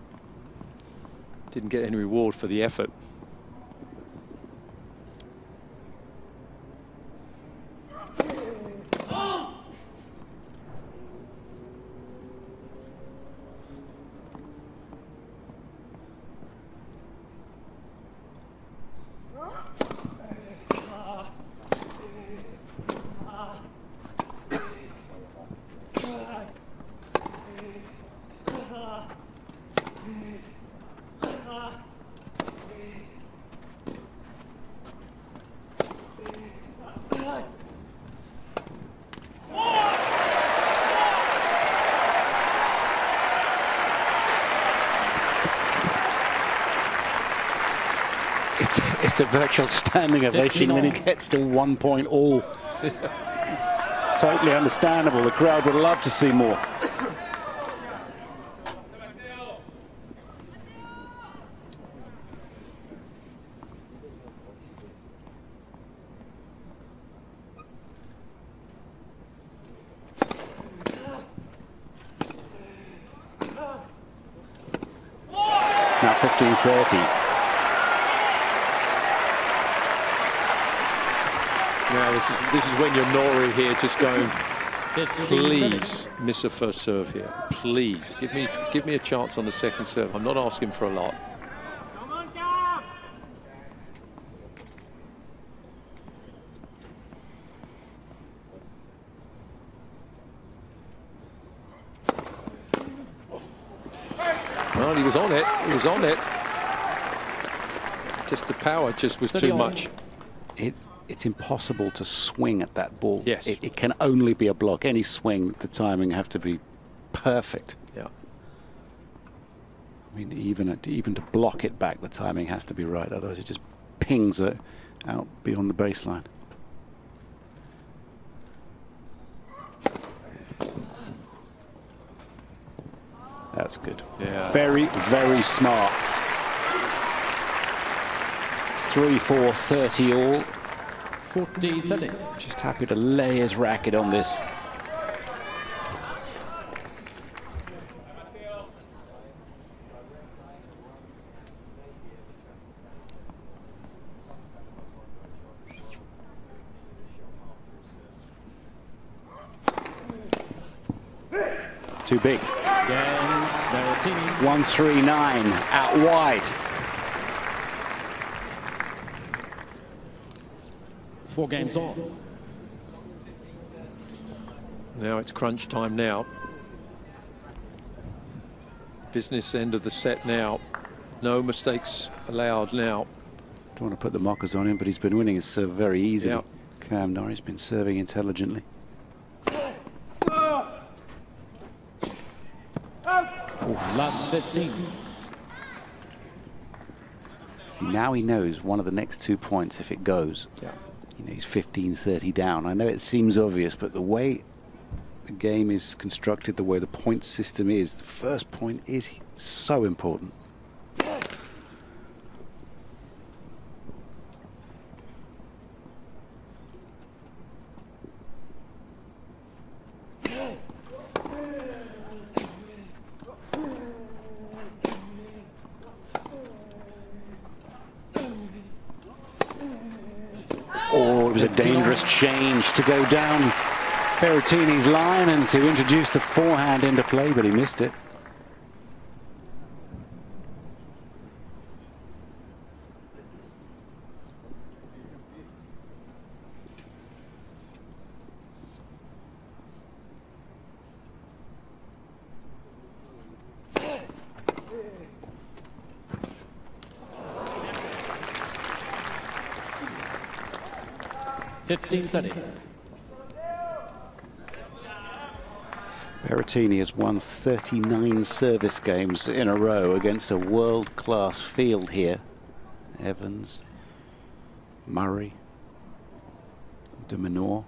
[SPEAKER 3] didn't get any reward for the effort.
[SPEAKER 2] It's a virtual standing ovation when he gets to 1 point all. Totally understandable. The crowd would love to see more. Now 15-30.
[SPEAKER 3] Now this is when you're Norrie here, just going, Please miss a first serve here. Please give me a chance on the second serve. I'm not asking for a lot. Well, he was on it. He was on it. Just the power just was too much.
[SPEAKER 2] It's impossible to swing at that ball.
[SPEAKER 3] Yes.
[SPEAKER 2] It can only be a block. Any swing, the timing have to be perfect.
[SPEAKER 3] Yeah.
[SPEAKER 2] I mean, even to block it back, the timing has to be right. Otherwise, it just pings it out beyond the baseline. That's good.
[SPEAKER 3] Yeah.
[SPEAKER 2] Very, very smart. 3-4, 30 all.
[SPEAKER 1] 40-30.
[SPEAKER 2] Just happy to lay his racket on this. Too big.
[SPEAKER 1] Again, Berrettini.
[SPEAKER 2] 139 out wide.
[SPEAKER 1] 4 games on.
[SPEAKER 3] Now it's crunch time now. Business end of the set now. No mistakes allowed now.
[SPEAKER 2] Don't want to put the mockers on him, but he's been winning his serve very easily.
[SPEAKER 3] Yep.
[SPEAKER 2] Cam Norrie's been serving intelligently.
[SPEAKER 1] Love 15.
[SPEAKER 2] See, now he knows one of the next 2 points, if it goes,
[SPEAKER 3] Yeah.
[SPEAKER 2] you know, he's 15-30 down. I know it seems obvious, but the way the game is constructed, the way the point system is, the first point is so important. Oh, it was a dangerous change to go down Berrettini's line and to introduce the forehand into play, but he missed it. Berrettini has won 39 service games in a row against a world-class field here. Evans, Murray, de Minaur.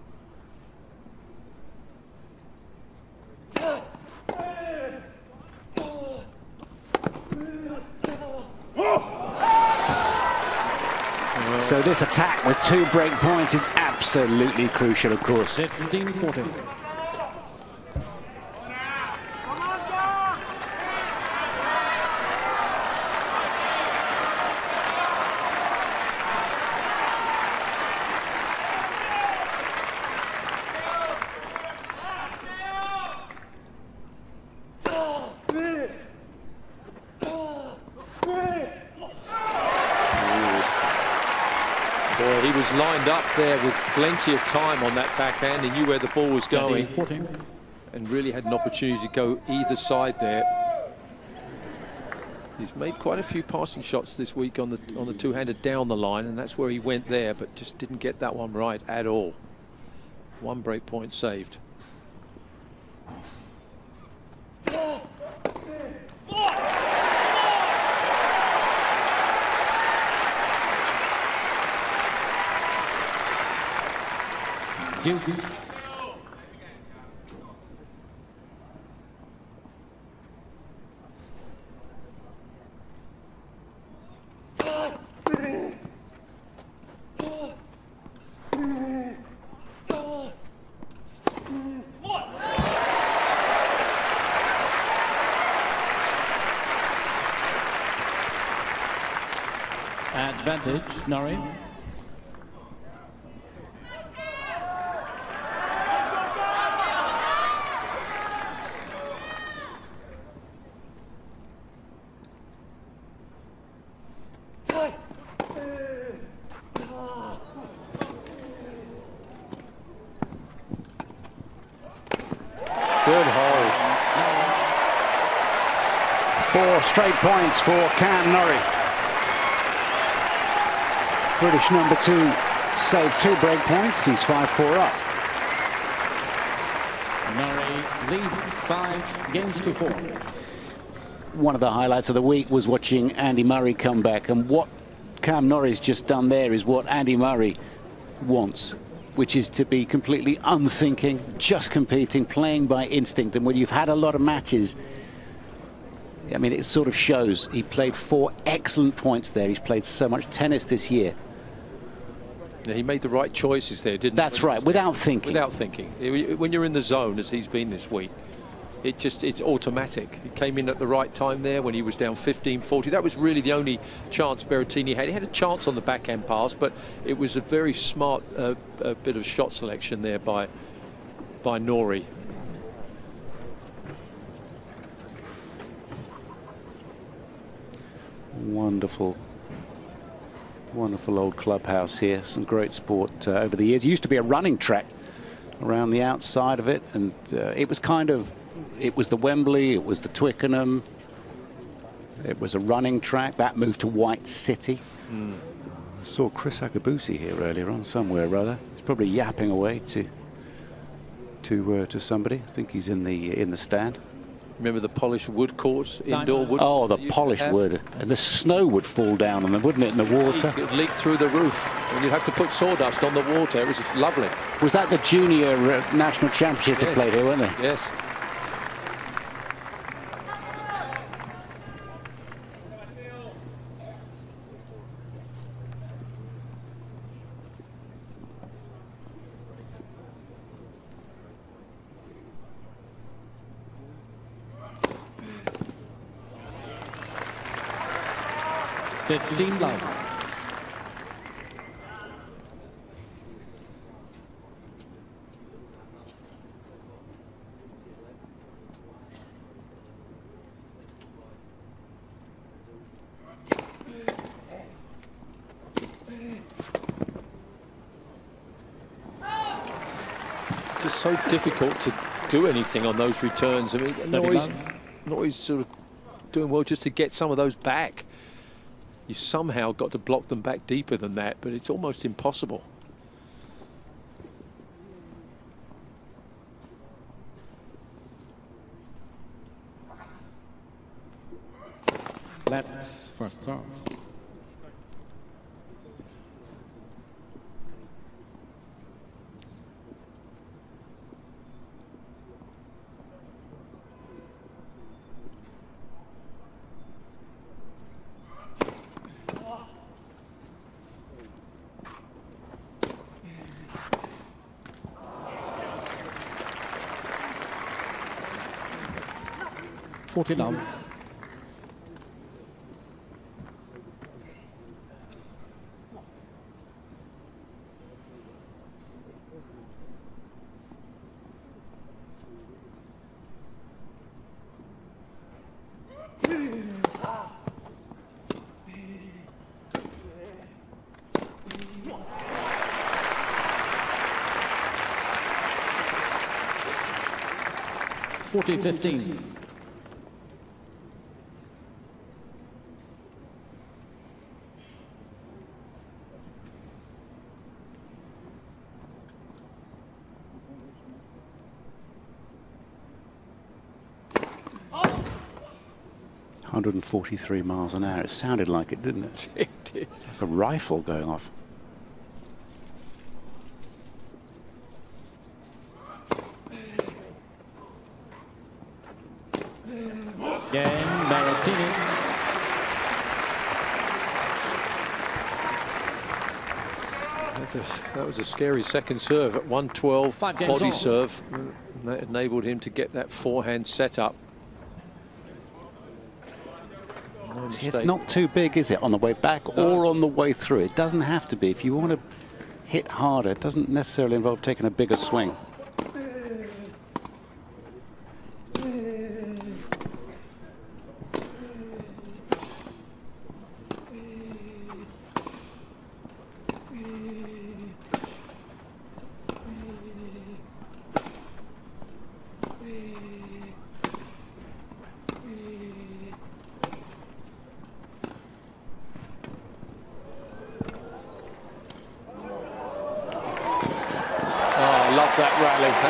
[SPEAKER 2] So this attack with 2 break points is absolutely crucial, of course.
[SPEAKER 1] 15-14.
[SPEAKER 3] Boy, he was lined up there with plenty of time on that backhand. He knew where the ball was going
[SPEAKER 1] 14.
[SPEAKER 3] and really had an opportunity to go either side there. He's made quite a few passing shots this week on the two-handed down the line, and that's where he went there, but just didn't get that one right at all. 1 break point saved.
[SPEAKER 1] Deuce. Advantage, Norrie.
[SPEAKER 2] 4 straight points for Cam Norrie. British number 2 saved 2 break points. He's 5-4 up.
[SPEAKER 1] Norrie leads 5 games to 4.
[SPEAKER 2] One of the highlights of the week was watching Andy Murray come back, and what Cam Norrie's just done there is what Andy Murray wants, which is to be completely unthinking, just competing, playing by instinct. And when you've had a lot of matches, I mean, it sort of shows. He played 4 excellent points there. He's played so much tennis this year.
[SPEAKER 3] Yeah, he made the right choices there, didn't he?
[SPEAKER 2] That's right, without thinking.
[SPEAKER 3] Without thinking. When you're in the zone, as he's been this week, it's automatic. He came in at the right time there when he was down 15-40. That was really the only chance Berrettini had. He had a chance on the backhand pass, but it was a very smart bit of shot selection there by Norrie.
[SPEAKER 2] Wonderful, wonderful old clubhouse here. Some great sport over the years. It used to be a running track around the outside of it, and it was kind of, it was the Wembley, it was the Twickenham, it was a running track. That moved to White City. I saw Chris Akabusi here earlier on, somewhere or other. He's probably yapping away to somebody. I think he's in the stand.
[SPEAKER 3] Remember the polished wood courts, indoor wood?
[SPEAKER 2] Oh, the polished wood. And the snow would fall down on them, wouldn't it, in the water?
[SPEAKER 3] It would leak through the roof, and you'd have to put sawdust on the water. It was lovely.
[SPEAKER 2] Was that the junior national championship they played here, weren't they?
[SPEAKER 3] Yes.
[SPEAKER 1] $15 love.
[SPEAKER 3] It's just so difficult to do anything on those returns. I mean, Norrie's sort of doing well just to get some of those back. You've somehow got to block them back deeper than that, but it's almost impossible.
[SPEAKER 1] Let's first serve. $40 love. $40-15.
[SPEAKER 2] $143 miles an hour. It sounded like it, didn't it?
[SPEAKER 3] It did.
[SPEAKER 2] Like a rifle going off.
[SPEAKER 1] Again, Berrettini.
[SPEAKER 3] That was a scary second serve at 112.
[SPEAKER 1] 5 games
[SPEAKER 3] body
[SPEAKER 1] on.
[SPEAKER 3] serve. And that enabled him to get that forehand set up. No
[SPEAKER 2] It's
[SPEAKER 3] mistake.
[SPEAKER 2] not too big, is it, on the way back or on the way through? It doesn't have to be. If you want to hit harder, it doesn't necessarily involve taking a bigger swing.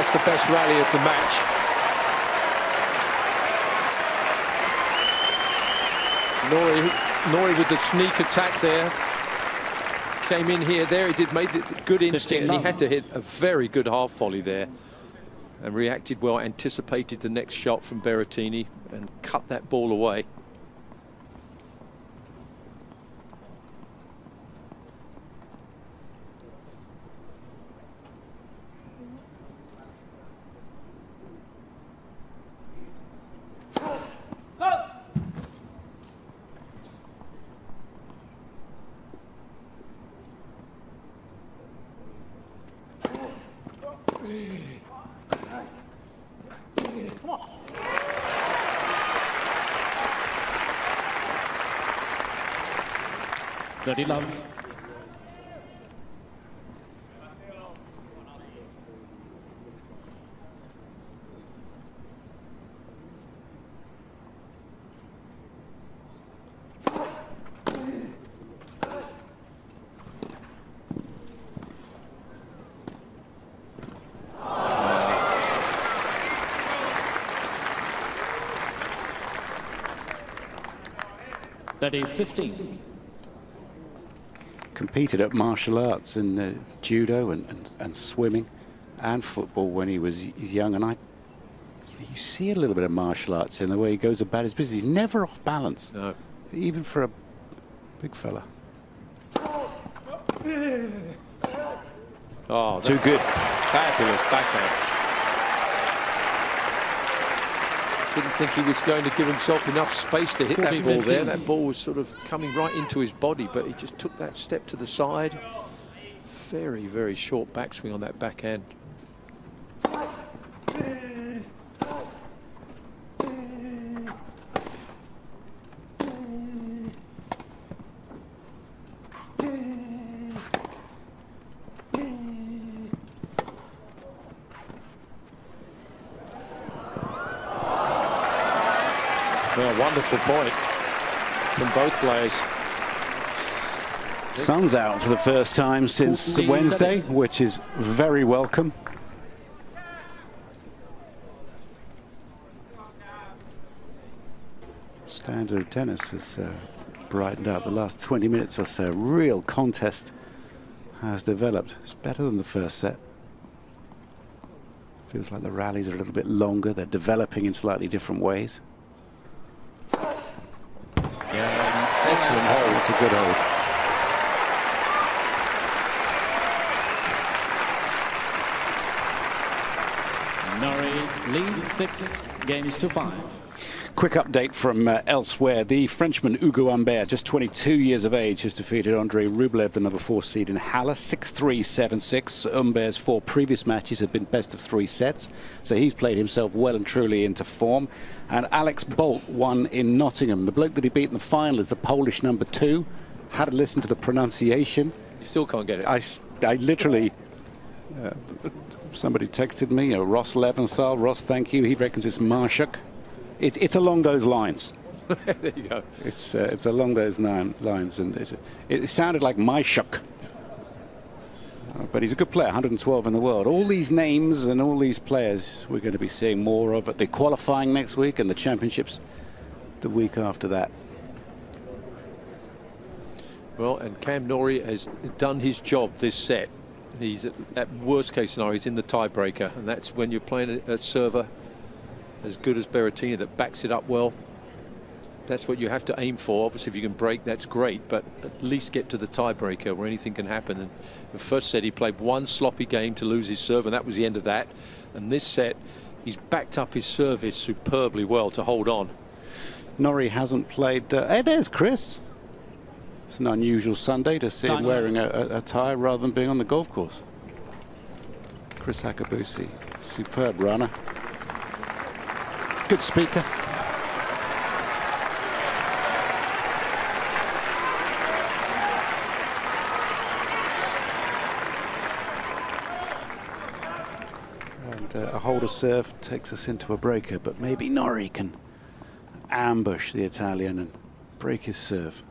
[SPEAKER 3] that's the best rally of the match. Norrie with the sneak attack there. Came in here, there he did, made the good instinct, and he had to hit a very good half volley there. And reacted well, anticipated the next shot from Berrettini and cut that ball away.
[SPEAKER 1] Dirty love. Dirty 15.
[SPEAKER 2] Competed at martial arts in judo and swimming and football when he's young, and you see a little bit of martial arts in the way he goes about his business. He's never off balance,
[SPEAKER 3] No.
[SPEAKER 2] even for a big fella.
[SPEAKER 3] Oh,
[SPEAKER 2] Too good.
[SPEAKER 3] Fabulous backhand. Didn't think he was going to give himself enough space to hit that
[SPEAKER 1] 14,
[SPEAKER 3] ball
[SPEAKER 1] 15.
[SPEAKER 3] there. That ball was sort of coming right into his body, but he just took that step to the side. Very, very short backswing on that backhand. Well, wonderful point from both players.
[SPEAKER 2] Sun's out for the first time since Wednesday, which is very welcome. Standard of tennis has brightened up the last 20 minutes or so. Real contest has developed. It's better than the first set. Feels like the rallies are a little bit longer. They're developing in slightly different ways.
[SPEAKER 3] Excellent hole.
[SPEAKER 2] It's a good hole.
[SPEAKER 1] Norrie leads 6 games to 5.
[SPEAKER 2] Quick update from elsewhere. The Frenchman Hugo Humbert, just 22 years of age, has defeated Andrei Rublev, the number 4 seed in Halle, 6-3, 7-6. Humbert's 4 previous matches have been best of 3 sets, so he's played himself well and truly into form. And Alex Bolt won in Nottingham. The bloke that he beat in the final is the Polish number 2. Had to listen to the pronunciation.
[SPEAKER 3] You still can't get it.
[SPEAKER 2] I literally... somebody texted me, Ross Leventhal. Ross, thank you. He reckons it's Marshuk. It's along those lines.
[SPEAKER 3] There you go.
[SPEAKER 2] It's along those lines, and it sounded like Myshuk. But he's a good player, 112 in the world. All these names and all these players we're going to be seeing more of at the qualifying next week and the championships the week after that.
[SPEAKER 3] Well, and Cam Norrie has done his job this set. He's at worst case scenario, he's in the tiebreaker, and that's when you're playing a server as good as Berrettini that backs it up well. That's what you have to aim for. Obviously, if you can break, that's great, but at least get to the tiebreaker where anything can happen. And the first set, he played one sloppy game to lose his serve, and that was the end of that. And this set, he's backed up his service superbly well to hold on.
[SPEAKER 2] Norrie hasn't played. Hey, there's Chris. It's an unusual Sunday to see him wearing a tie rather than being on the golf course. Chris Akabusi, superb runner. Good speaker. And a holder serve takes us into a breaker, but maybe Norrie can ambush the Italian and break his serve.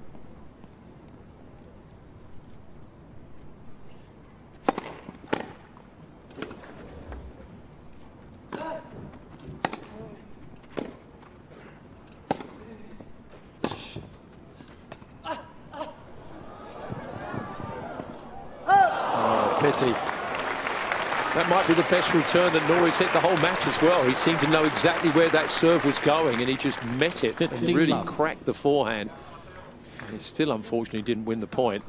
[SPEAKER 3] quality. That might be the best return that Norrie's hit the whole match as well. He seemed to know exactly where that serve was going, and he just met it and really cracked the forehand. And he still, unfortunately, didn't win the point.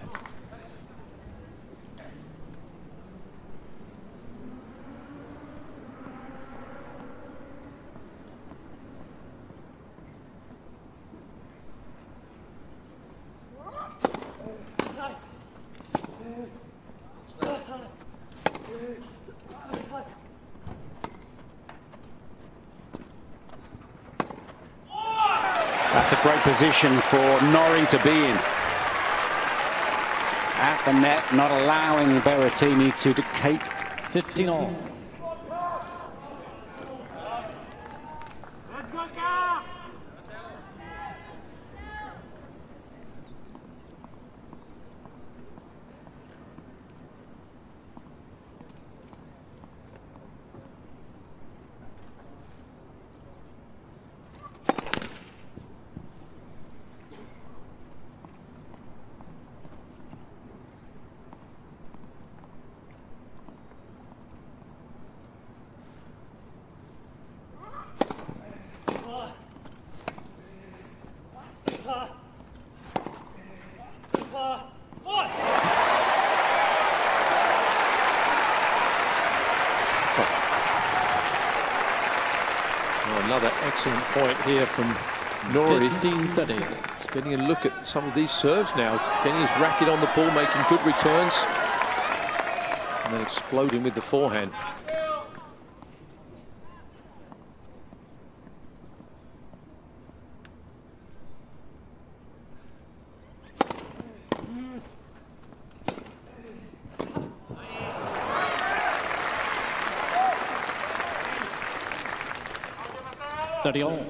[SPEAKER 2] That's a great position for Norrie to be in. At the net, not allowing Berrettini to dictate.
[SPEAKER 1] 15-all.
[SPEAKER 3] Another excellent point here from Norrie.
[SPEAKER 1] 15-30.
[SPEAKER 3] He's getting a look at some of these serves now, getting his racket on the ball, making good returns, and then exploding with the forehand.
[SPEAKER 1] All.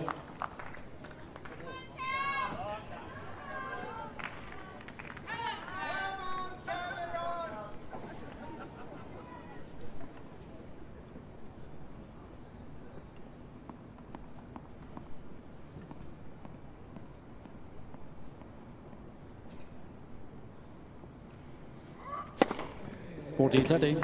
[SPEAKER 1] $40-30.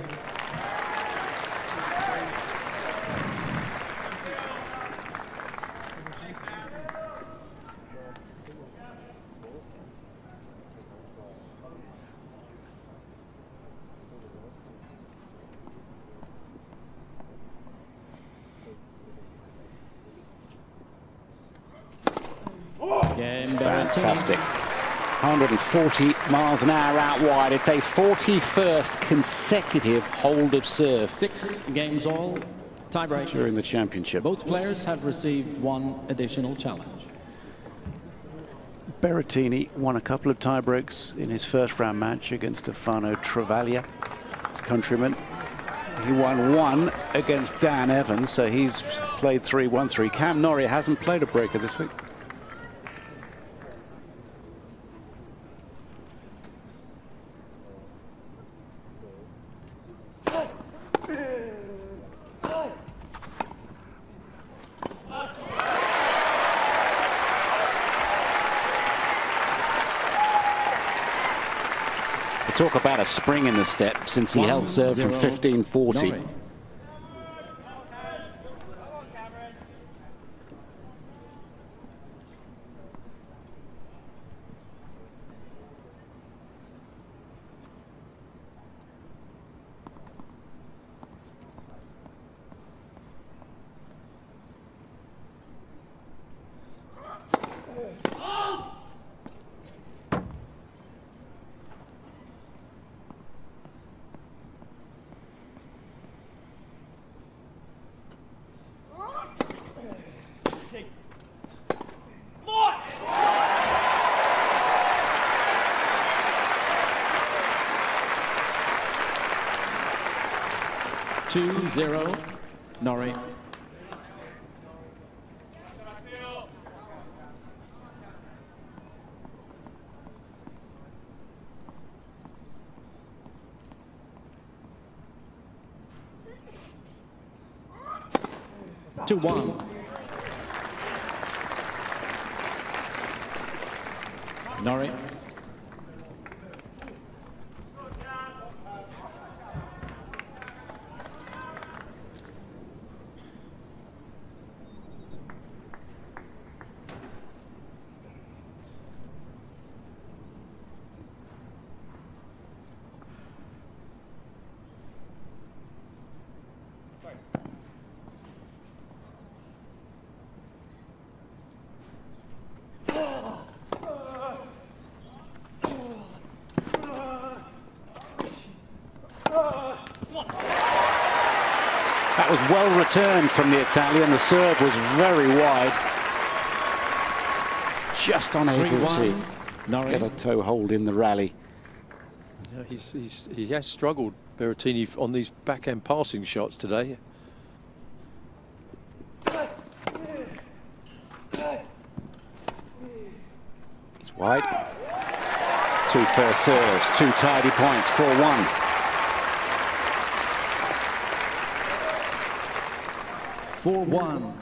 [SPEAKER 2] Fantastic. 140 miles an hour out wide. It's a 41st consecutive hold of serve.
[SPEAKER 1] 6 games all. Tiebreak.
[SPEAKER 2] During the championship.
[SPEAKER 1] Both players have received one additional challenge.
[SPEAKER 2] Berrettini won a couple of tiebreaks in his first round match against Stefano Travaglia, his countryman. He won 1 against Dan Evans, so he's played 3, won 3. Cam Norrie hasn't played a breaker this week. Talk about a spring in the step since he held serve from 15-40.
[SPEAKER 1] Norrie. Two-zero, Norrie. Two-one. Norrie.
[SPEAKER 2] well returned from the Italian. The serve was very wide. Just unable to
[SPEAKER 1] Norrie.
[SPEAKER 2] get a toe hold in the rally.
[SPEAKER 3] Yeah, he has struggled, Berrettini, on these backhand passing shots today.
[SPEAKER 2] It's wide. 2 first serves, 2 tidy points, 4-1.
[SPEAKER 1] 4-1.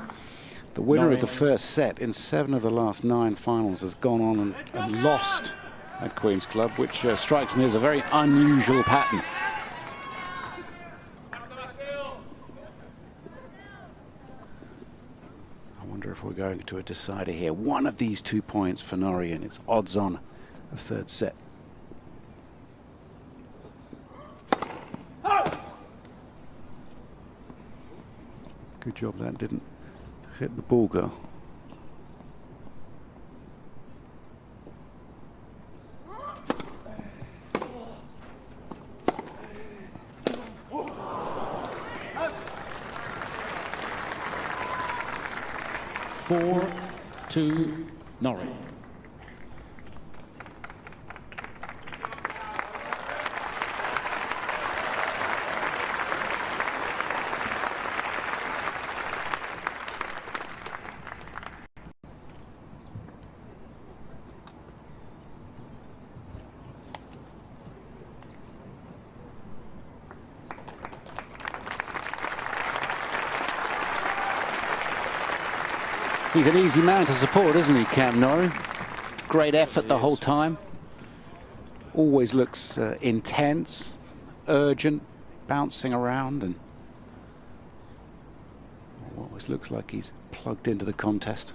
[SPEAKER 2] The winner
[SPEAKER 1] Norrie.
[SPEAKER 2] of the first set in 7 of the last 9 finals has gone on and lost at Queen's Club, which strikes me as a very unusual pattern. I wonder if we're going to a decider here. One of these 2 points for Norrie, and it's odds on a third set. Good job that didn't hit the ball girl.
[SPEAKER 1] Four to Norrie.
[SPEAKER 2] He's an easy man to support, isn't he, Cam Norrie? Great effort the whole time. Always looks intense, urgent, bouncing around, and always looks like he's plugged into the contest.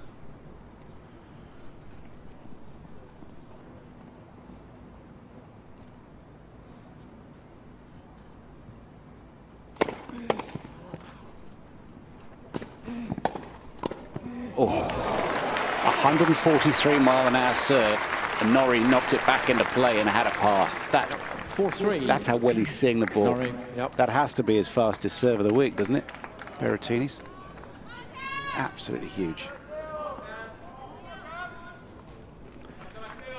[SPEAKER 2] Oh, 143-mile-an-hour serve, and Norrie knocked it back into play and had a pass. That's
[SPEAKER 1] 4-3.
[SPEAKER 2] That's how well he's seeing the ball.
[SPEAKER 1] Norrie.
[SPEAKER 3] Yep.
[SPEAKER 2] That has to be his fastest serve of the week, doesn't it? Berrettini's. Absolutely huge.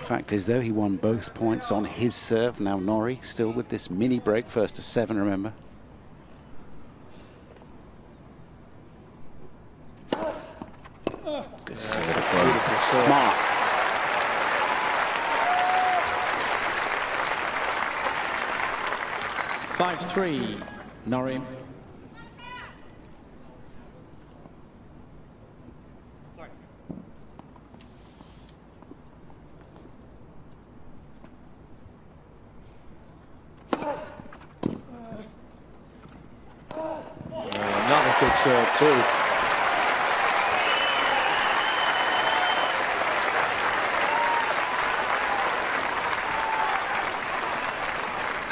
[SPEAKER 2] Fact is, though, he won both points on his serve. Now Norrie still with this mini break, first to 7, remember. Good serve again. Smart.
[SPEAKER 1] Five, 3, Norrie.
[SPEAKER 3] Another good serve too.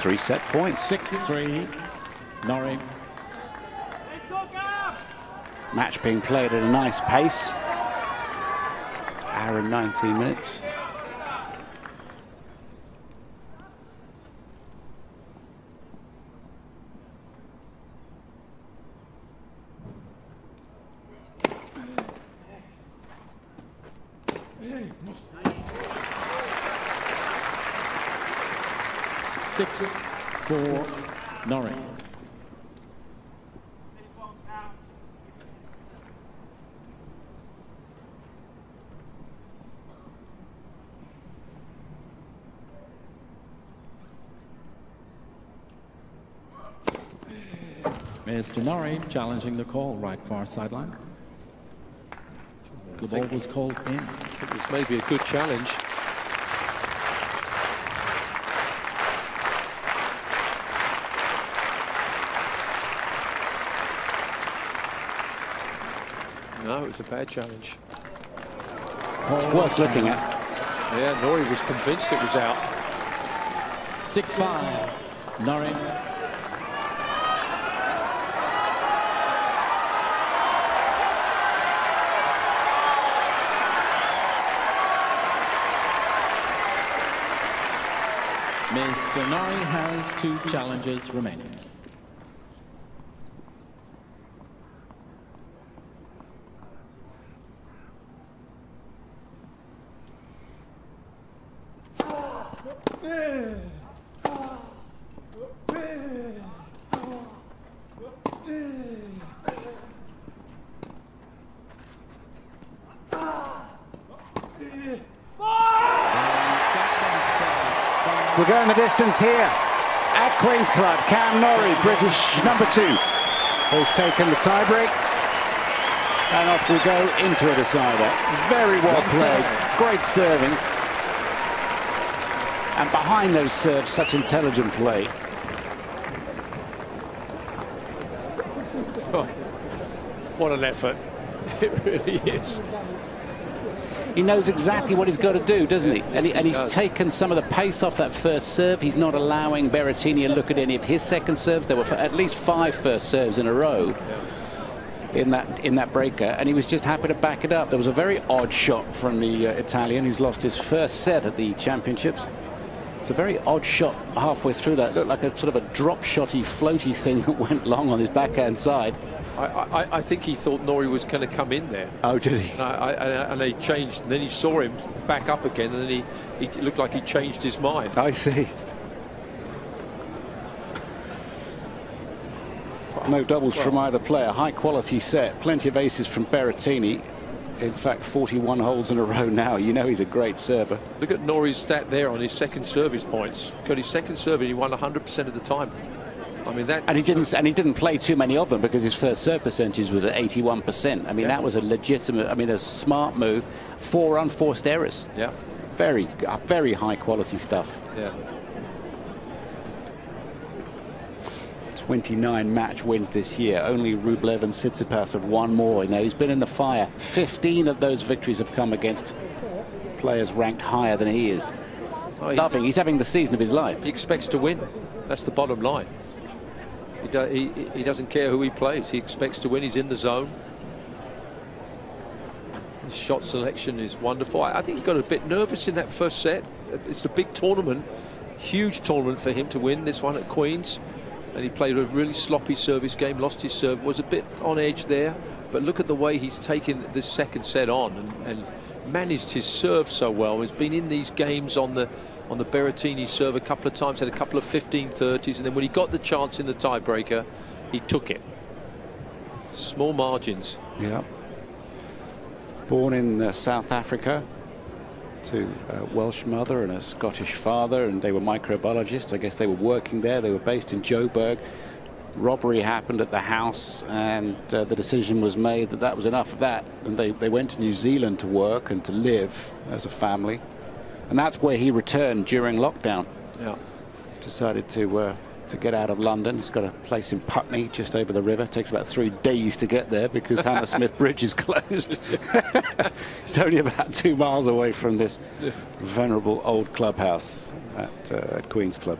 [SPEAKER 2] Three-set points.
[SPEAKER 1] 6-3, Norrie.
[SPEAKER 2] Match being played at a nice pace. Hour and 19 minutes.
[SPEAKER 1] Six, 4, Norrie. Mr. Norrie challenging the call, right far sideline. The ball was called in.
[SPEAKER 3] I think this may be a good challenge. No, it was a bad challenge.
[SPEAKER 2] It's worth looking at.
[SPEAKER 3] Yeah, Norrie was convinced it was out.
[SPEAKER 1] 6-5, Norrie. Mr. Norrie has 2 challenges remaining.
[SPEAKER 2] We're going the distance here at Queen's Club. Cam Norrie, British #2, has taken the tiebreak. And off we go into a decider. Very well played. Great serving. And behind those serves, such intelligent play.
[SPEAKER 3] Oh, what an effort. It really is.
[SPEAKER 2] He knows exactly what he's got to do, doesn't he? And he's taken some of the pace off that first serve. He's not allowing Berrettini to look at any of his second serves. There were at least 5 first serves in a row in that breaker, and he was just happy to back it up. There was a very odd shot from the Italian, who's lost his first set at the championships. It's a very odd shot halfway through that. It looked like a sort of a drop-shotty, floaty thing that went long on his backhand side.
[SPEAKER 3] I think he thought Norrie was going to come in there.
[SPEAKER 2] Oh, did he?
[SPEAKER 3] And they changed. And then he saw him back up again, and then he looked like he changed his mind.
[SPEAKER 2] I see. No doubles from either player. High-quality set. Plenty of aces from Berrettini. In fact, 41 holes in a row now. You know he's a great server.
[SPEAKER 3] Look at Norrie's stat there on his second service points. Got his second serve, and he won 100% of the time. I mean that,
[SPEAKER 2] and he didn't play too many of them because his first serve percentage was at 81%. I mean that was a legitimate. I mean a smart move. 4 unforced errors.
[SPEAKER 3] Yeah.
[SPEAKER 2] Very high quality stuff.
[SPEAKER 3] Yeah.
[SPEAKER 2] 29 match wins this year. Only Rublev and Tsitsipas have won more. You know, he's been in the fire. 15 of those victories have come against players ranked higher than he is. He's having the season of his life.
[SPEAKER 3] He expects to win. That's the bottom line. He doesn't care who he plays. He expects to win. He's in the zone. His shot selection is wonderful. I think he got a bit nervous in that first set. It's a big tournament, huge tournament for him to win this one at Queen's. And he played a really sloppy service game, lost his serve, was a bit on edge there. But look at the way he's taken this second set on and managed his serve so well. He's been in these games on the Berrettini serve a couple of times, had a couple of 15-30s, and then when he got the chance in the tiebreaker, he took it. Small margins.
[SPEAKER 2] Yeah. Born in South Africa to a Welsh mother and a Scottish father, and they were microbiologists. I guess they were working there. They were based in Joburg. Robbery happened at the house, and the decision was made that that was enough of that, and they went to New Zealand to work and to live as a family. And that's where he returned during lockdown.
[SPEAKER 3] Yeah.
[SPEAKER 2] Decided to get out of London. He's got a place in Putney, just over the river. It takes about 3 days to get there because Hammersmith Bridge is closed. It's only about 2 miles away from this venerable old clubhouse at Queen's Club.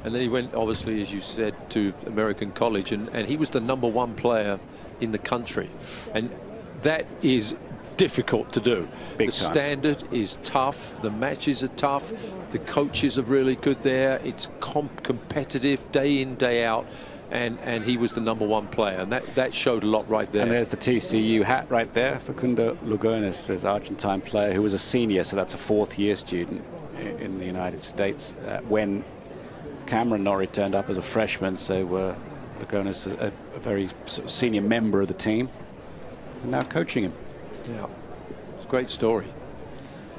[SPEAKER 3] And then he went, obviously, as you said, to American College, and he was the #1 player in the country. And that is difficult to do. The standard is tough. The matches are tough. The coaches are really good there. It's competitive day in, day out. And he was the #1 player. And that showed a lot right there.
[SPEAKER 2] And there's the TCU hat right there. Facundo Lugones, as Argentine player who was a senior, so that's a 4th-year student in the United States. When Cameron Norrie turned up as a freshman, so Lugones, a very sort of senior member of the team, and now coaching him.
[SPEAKER 3] Yeah, it's a great story.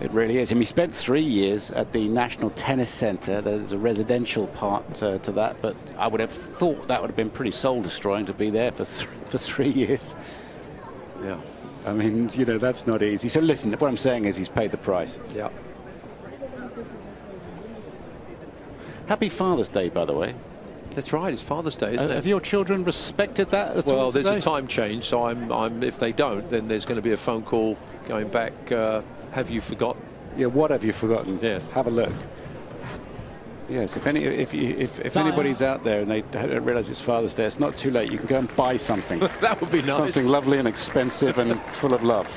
[SPEAKER 2] It really is. And he spent 3 years at the National Tennis Center. There's a residential part to that, but I would have thought that would have been pretty soul-destroying to be there for 3 years.
[SPEAKER 3] Yeah.
[SPEAKER 2] I mean, you know, that's not easy. So listen, what I'm saying is he's paid the price.
[SPEAKER 3] Yeah.
[SPEAKER 2] Happy Father's Day, by the way.
[SPEAKER 3] That's right. It's Father's Day, isn't it?
[SPEAKER 2] Have your children respected that at all
[SPEAKER 3] Well, there's
[SPEAKER 2] today?
[SPEAKER 3] a time change, so I'm. If they don't, then there's going to be a phone call going back. Have you forgotten?
[SPEAKER 2] Yeah. What have you forgotten?
[SPEAKER 3] Yes.
[SPEAKER 2] Have a look. Yes. If anybody's out there and they don't realise it's Father's Day, it's not too late. You can go and buy something.
[SPEAKER 3] That would be nice.
[SPEAKER 2] Something lovely and expensive and full of love.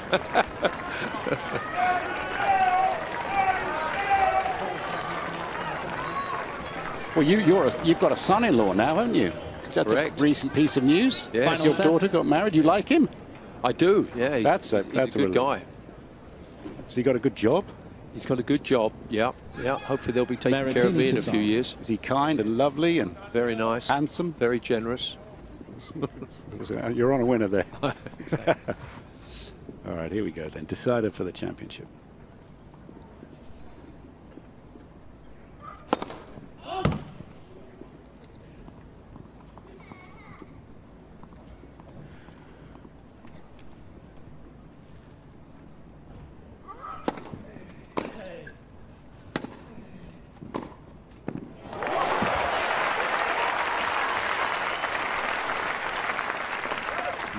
[SPEAKER 2] Well, you've got a son-in-law now, haven't you? That's
[SPEAKER 3] correct.
[SPEAKER 2] A recent piece of news.
[SPEAKER 3] Yes.
[SPEAKER 2] Your daughter got married. You like him?
[SPEAKER 3] I do. Yeah. He's
[SPEAKER 2] That's a
[SPEAKER 3] a good guy.
[SPEAKER 2] So you got a good job?
[SPEAKER 3] He's got a good job. Yeah, yeah. Hopefully they'll be taking care of me in a few years.
[SPEAKER 2] Is he kind and lovely and
[SPEAKER 3] very nice,
[SPEAKER 2] handsome,
[SPEAKER 3] very generous?
[SPEAKER 2] You're on a winner there. All right, here we go then. Decider for the championship.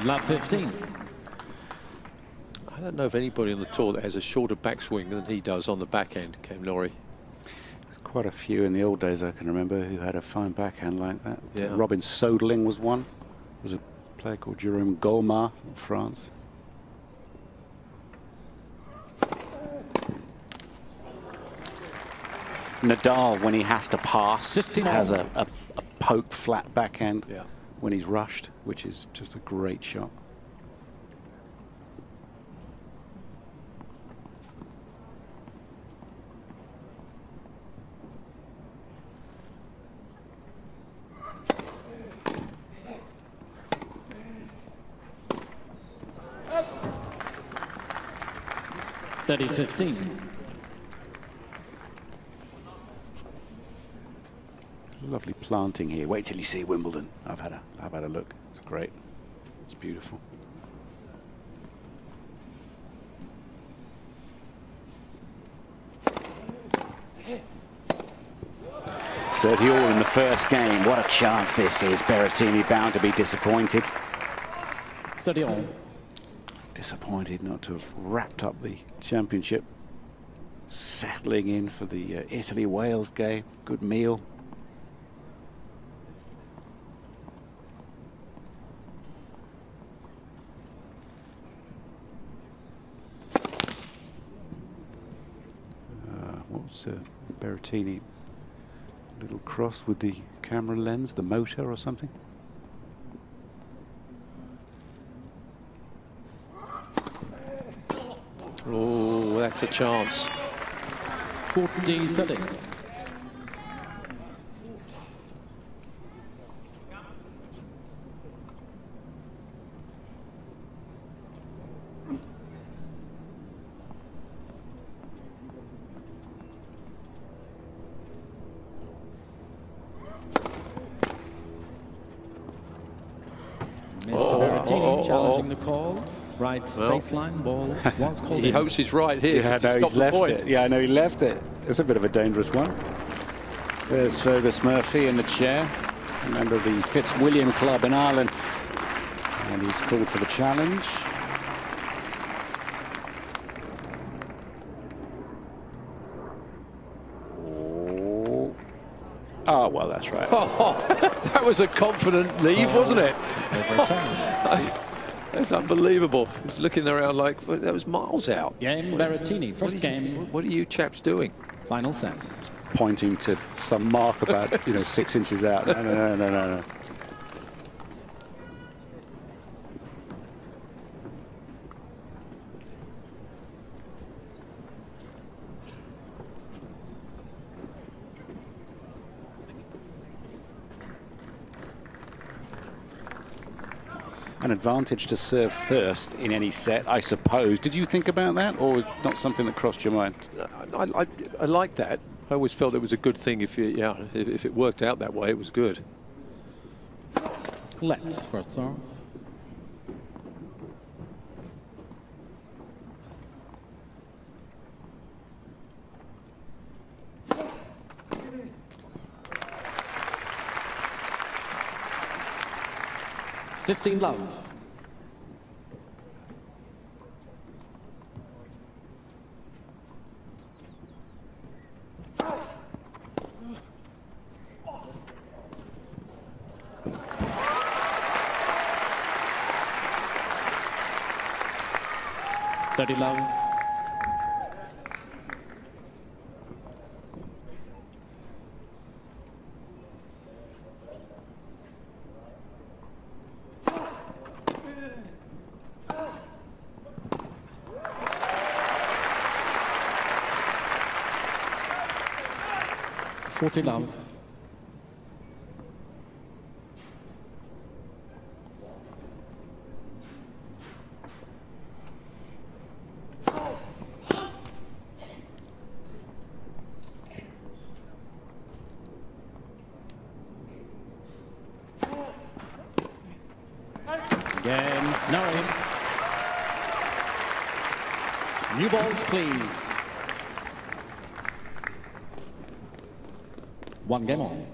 [SPEAKER 1] Lap 15.
[SPEAKER 3] I don't know of anybody on the tour that has a shorter backswing than he does on the backhand, Cam Norrie.
[SPEAKER 2] There's quite a few in the old days I can remember who had a fine backhand like that.
[SPEAKER 3] Yeah.
[SPEAKER 2] Robin Soderling was one. There was a player called Jerome Golmar in France. Nadal, when he has to pass, has a poked flat backhand.
[SPEAKER 3] Yeah.
[SPEAKER 2] When he's rushed, which is just a great shot.
[SPEAKER 1] (30-15).
[SPEAKER 2] Lovely planting here. Wait till you see Wimbledon. I've had a look. It's great. It's beautiful. Thirty all in the first game. What a chance this is. Berrettini bound to be disappointed.
[SPEAKER 1] 30 all.
[SPEAKER 2] Disappointed not to have wrapped up the championship. Settling in for the Italy-Wales game. Good meal. What's Berrettini? Little cross with the camera lens, the motor or something?
[SPEAKER 3] Oh, that's a chance.
[SPEAKER 1] 40-30. Mr. Berrettini challenging the call. Right baseline ball was called.
[SPEAKER 3] He hopes he's right here.
[SPEAKER 2] Yeah, no, he's left it. Yeah, no, he left it. It's a bit of a dangerous one. There's Fergus Murphy in the chair, a member of the Fitzwilliam Club in Ireland. And he's called for the challenge. Oh, well, that's right.
[SPEAKER 3] Oh, that was a confident leave, wasn't it? That's unbelievable. He's looking around like, well, that was miles out.
[SPEAKER 1] Game Berrettini, first game.
[SPEAKER 3] What are you chaps doing?
[SPEAKER 1] Final set.
[SPEAKER 2] Pointing to some mark about, 6 inches out. No. An advantage to serve first in any set, I suppose. Did you think about that, or was not something that crossed your mind?
[SPEAKER 3] I like that. I always felt it was a good thing if it worked out that way, it was good.
[SPEAKER 1] Let's first serve. (15 love). (30 love). 40 love. Again, Norrie. New balls, please. One game on.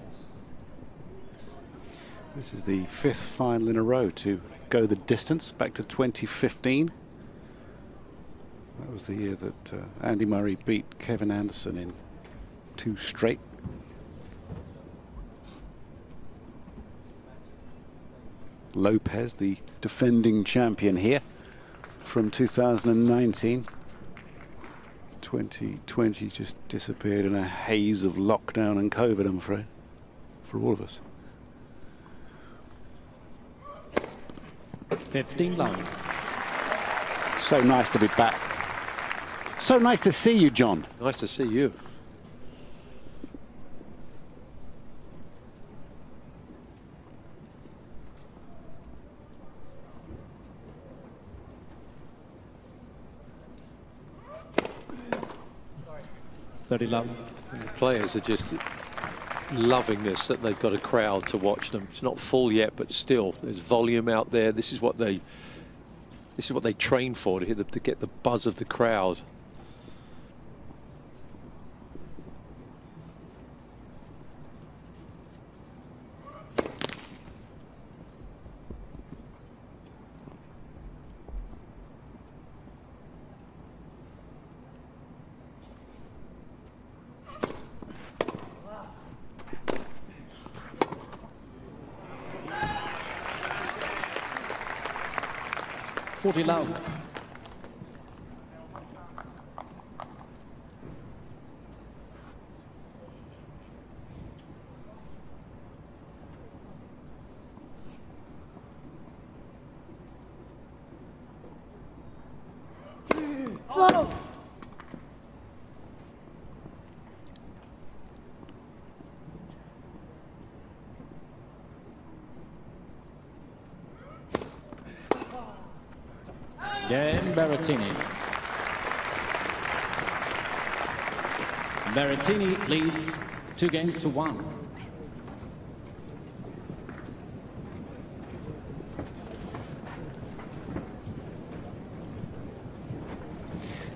[SPEAKER 2] This is the 5th final in a row to go the distance, back to 2015. That was the year that Andy Murray beat Kevin Anderson in 2 straight. Lopez, the defending champion here from 2019. 2020 just disappeared in a haze of lockdown and COVID, I'm afraid, for all of us.
[SPEAKER 1] 15 love.
[SPEAKER 2] So nice to be back. So nice to see you, John.
[SPEAKER 3] Nice to see you.
[SPEAKER 1] Thirty love.
[SPEAKER 3] And the players are just loving this, that they've got a crowd to watch them. It's not full yet, but still, there's volume out there. This is what they train for, to get the buzz of the crowd.
[SPEAKER 1] Forty love. Again, Berrettini. Berrettini leads 2 games to 1.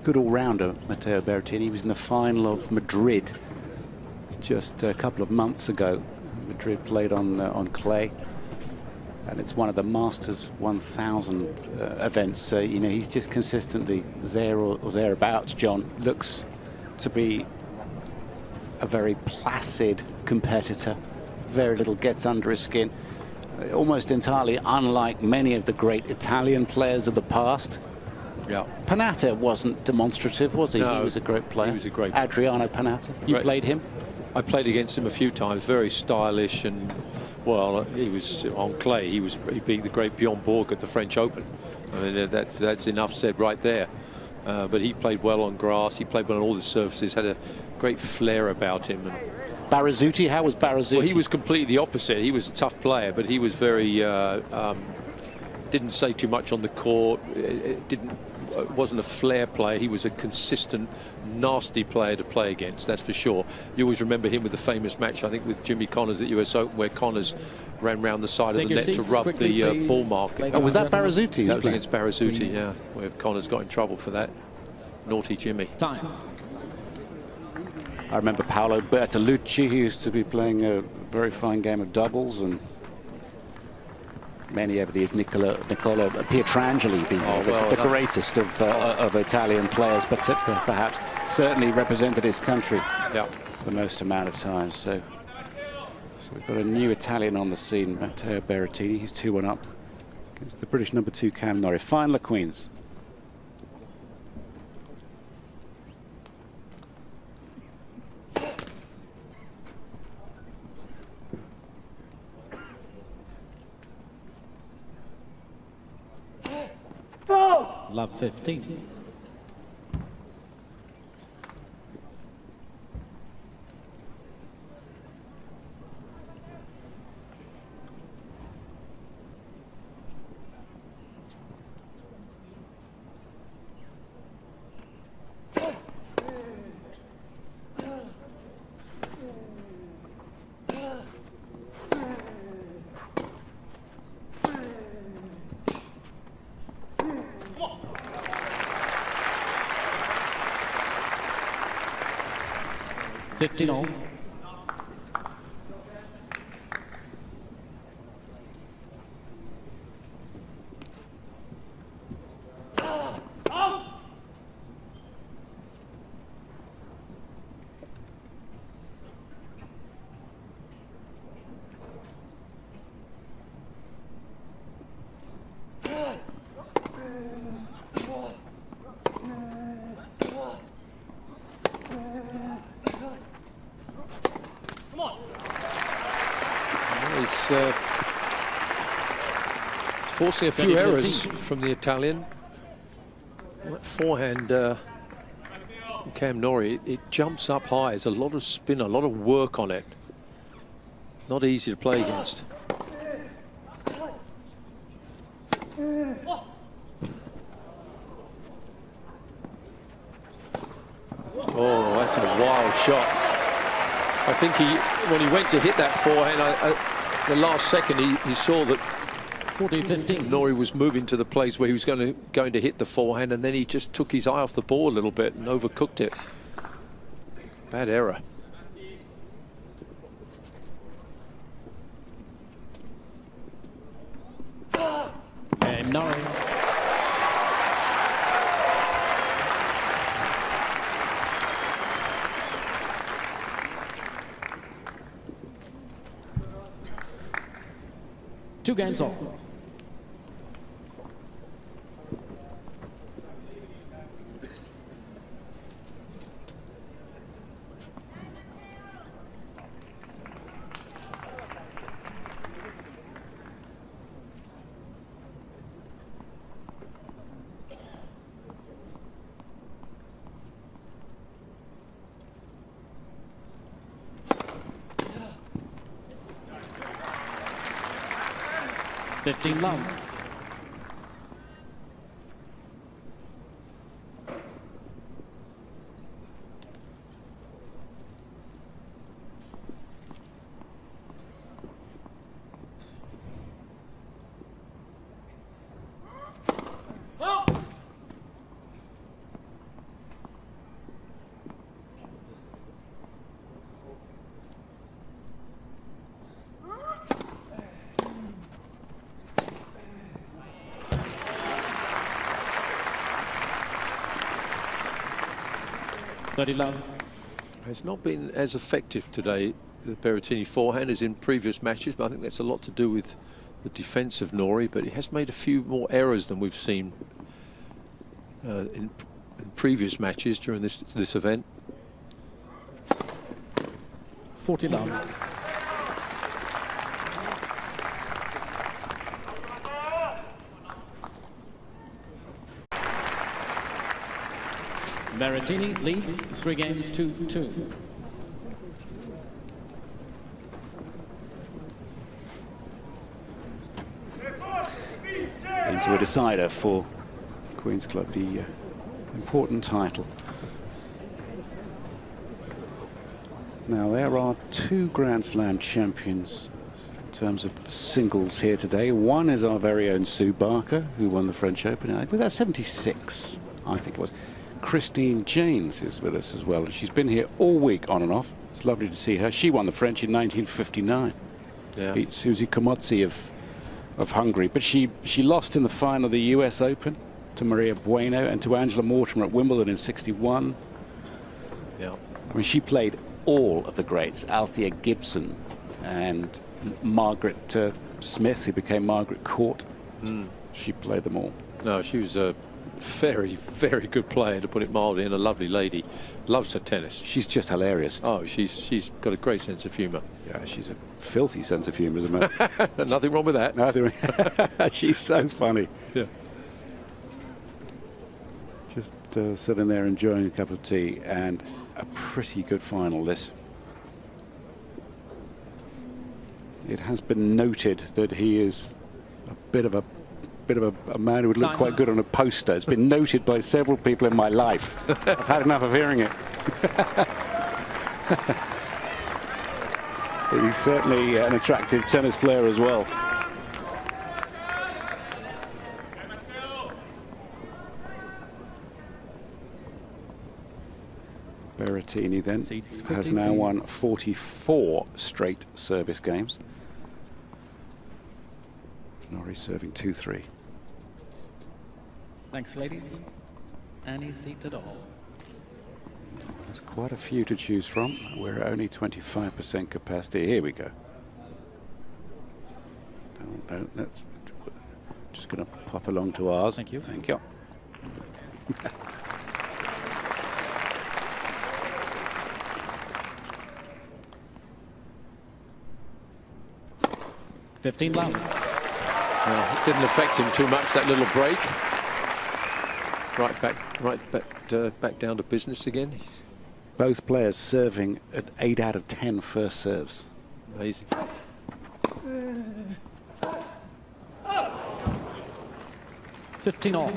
[SPEAKER 2] Good all-rounder, Matteo Berrettini. He was in the final of Madrid just a couple of months ago. Madrid played on clay, and it's one of the Masters 1000 events. So, you know, he's just consistently there or thereabouts. John looks to be a very placid competitor. Very little gets under his skin. Almost entirely unlike many of the great Italian players of the past.
[SPEAKER 3] Yeah.
[SPEAKER 2] Panatta wasn't demonstrative, was he?
[SPEAKER 3] No,
[SPEAKER 2] he was a great player.
[SPEAKER 3] He was a great
[SPEAKER 2] Adriano Panatta. You played him?
[SPEAKER 3] I played against him a few times. Very stylish, and well, he was on clay. He beat the great Bjorn Borg at the French Open. I mean, that's enough said right there. But he played well on grass. He played well on all the surfaces. Had a great flair about him. And
[SPEAKER 2] Barrizzuti, how was Barrizzuti?
[SPEAKER 3] well, he was completely the opposite. He was a tough player, but he was very didn't say too much on the court. It wasn't a flair player. He was a consistent, nasty player to play against, that's for sure. You always remember him with the famous match, I think, with Jimmy Connors at US Open, where Connors ran round the side of the net to rub
[SPEAKER 1] quickly,
[SPEAKER 3] the ball mark.
[SPEAKER 2] Oh, was that Barrizzuti?
[SPEAKER 3] That was against Barrizzuti, yeah, where Connors got in trouble for that. Naughty Jimmy.
[SPEAKER 1] Time.
[SPEAKER 2] I remember Paolo Bertolucci, who used to be playing a very fine game of doubles, and many over the years, Nicola Pietrangeli, the greatest of Italian players, but perhaps certainly represented his country the most amount of times. So we've got a new Italian on the scene, Matteo Berrettini. He's 2-1 up against the British number 2 Cam Norrie. Final of Queens.
[SPEAKER 1] Love 15. 15 all.
[SPEAKER 3] He's forcing a few errors from the Italian. That forehand, Cam Norrie, it jumps up high. There's a lot of spin, a lot of work on it. Not easy to play against. Oh, that's a wild shot. I think when he went to hit that forehand, the last second he saw that
[SPEAKER 1] 40-15.
[SPEAKER 3] Norrie was moving to the place where he was going to hit the forehand, and then he just took his eye off the ball a little bit and overcooked it. Bad error.
[SPEAKER 1] And Norrie. Two games off. $15 love.
[SPEAKER 3] It's not been as effective today, the Berrettini forehand, as in previous matches, but I think that's a lot to do with the defence of Norrie, but he has made a few more errors than we've seen in previous matches during this event.
[SPEAKER 1] 40 love. Berrettini leads 3 games 2-2.
[SPEAKER 2] Into a decider for Queen's Club, the important title. Now there are 2 Grand Slam champions in terms of singles here today. One is our very own Sue Barker, who won the French Open. Was that 76? I think it was. Christine Janes is with us as well, and she's been here all week on and off. It's lovely to see her. She won the French in 1959.
[SPEAKER 3] Yeah.
[SPEAKER 2] Beat Susie Komotzi of Hungary, but she lost in the final of the US Open to Maria Bueno and to Angela Mortimer at Wimbledon in 61.
[SPEAKER 3] Yeah.
[SPEAKER 2] I mean, she played all of the greats, Althea Gibson and Margaret Smith, who became Margaret Court. She played them all.
[SPEAKER 3] No, she was a very, very good player, to put it mildly, and a lovely lady. Loves her tennis.
[SPEAKER 2] She's just hilarious.
[SPEAKER 3] Oh, she's got a great sense of humour.
[SPEAKER 2] Yeah, she's a filthy sense of humour, as a matter.
[SPEAKER 3] Nothing wrong with that.
[SPEAKER 2] Nothing. She's so funny.
[SPEAKER 3] Yeah.
[SPEAKER 2] Just sitting there enjoying a cup of tea, and a pretty good final this. It has been noted that he is a bit of a man who would look quite good on a poster. It's been noted by several people in my life. I've had enough of hearing it. But he's certainly an attractive tennis player as well. Berrettini Berrettini then
[SPEAKER 1] Seats
[SPEAKER 2] has
[SPEAKER 1] 50,
[SPEAKER 2] now won
[SPEAKER 1] please.
[SPEAKER 2] 44 straight service games. Norrie serving 2-3.
[SPEAKER 1] Thanks, ladies. Any seat at all.
[SPEAKER 2] There's quite a few to choose from. We're at only 25% capacity. Here we go. No, that's just going to pop along to ours.
[SPEAKER 1] Thank you.
[SPEAKER 2] Thank you.
[SPEAKER 1] $15 love.
[SPEAKER 3] Well, it didn't affect him too much, that little break. Back down to business again.
[SPEAKER 2] Both players serving at 8 out of 10 first serves.
[SPEAKER 3] Amazing.
[SPEAKER 1] 15 all.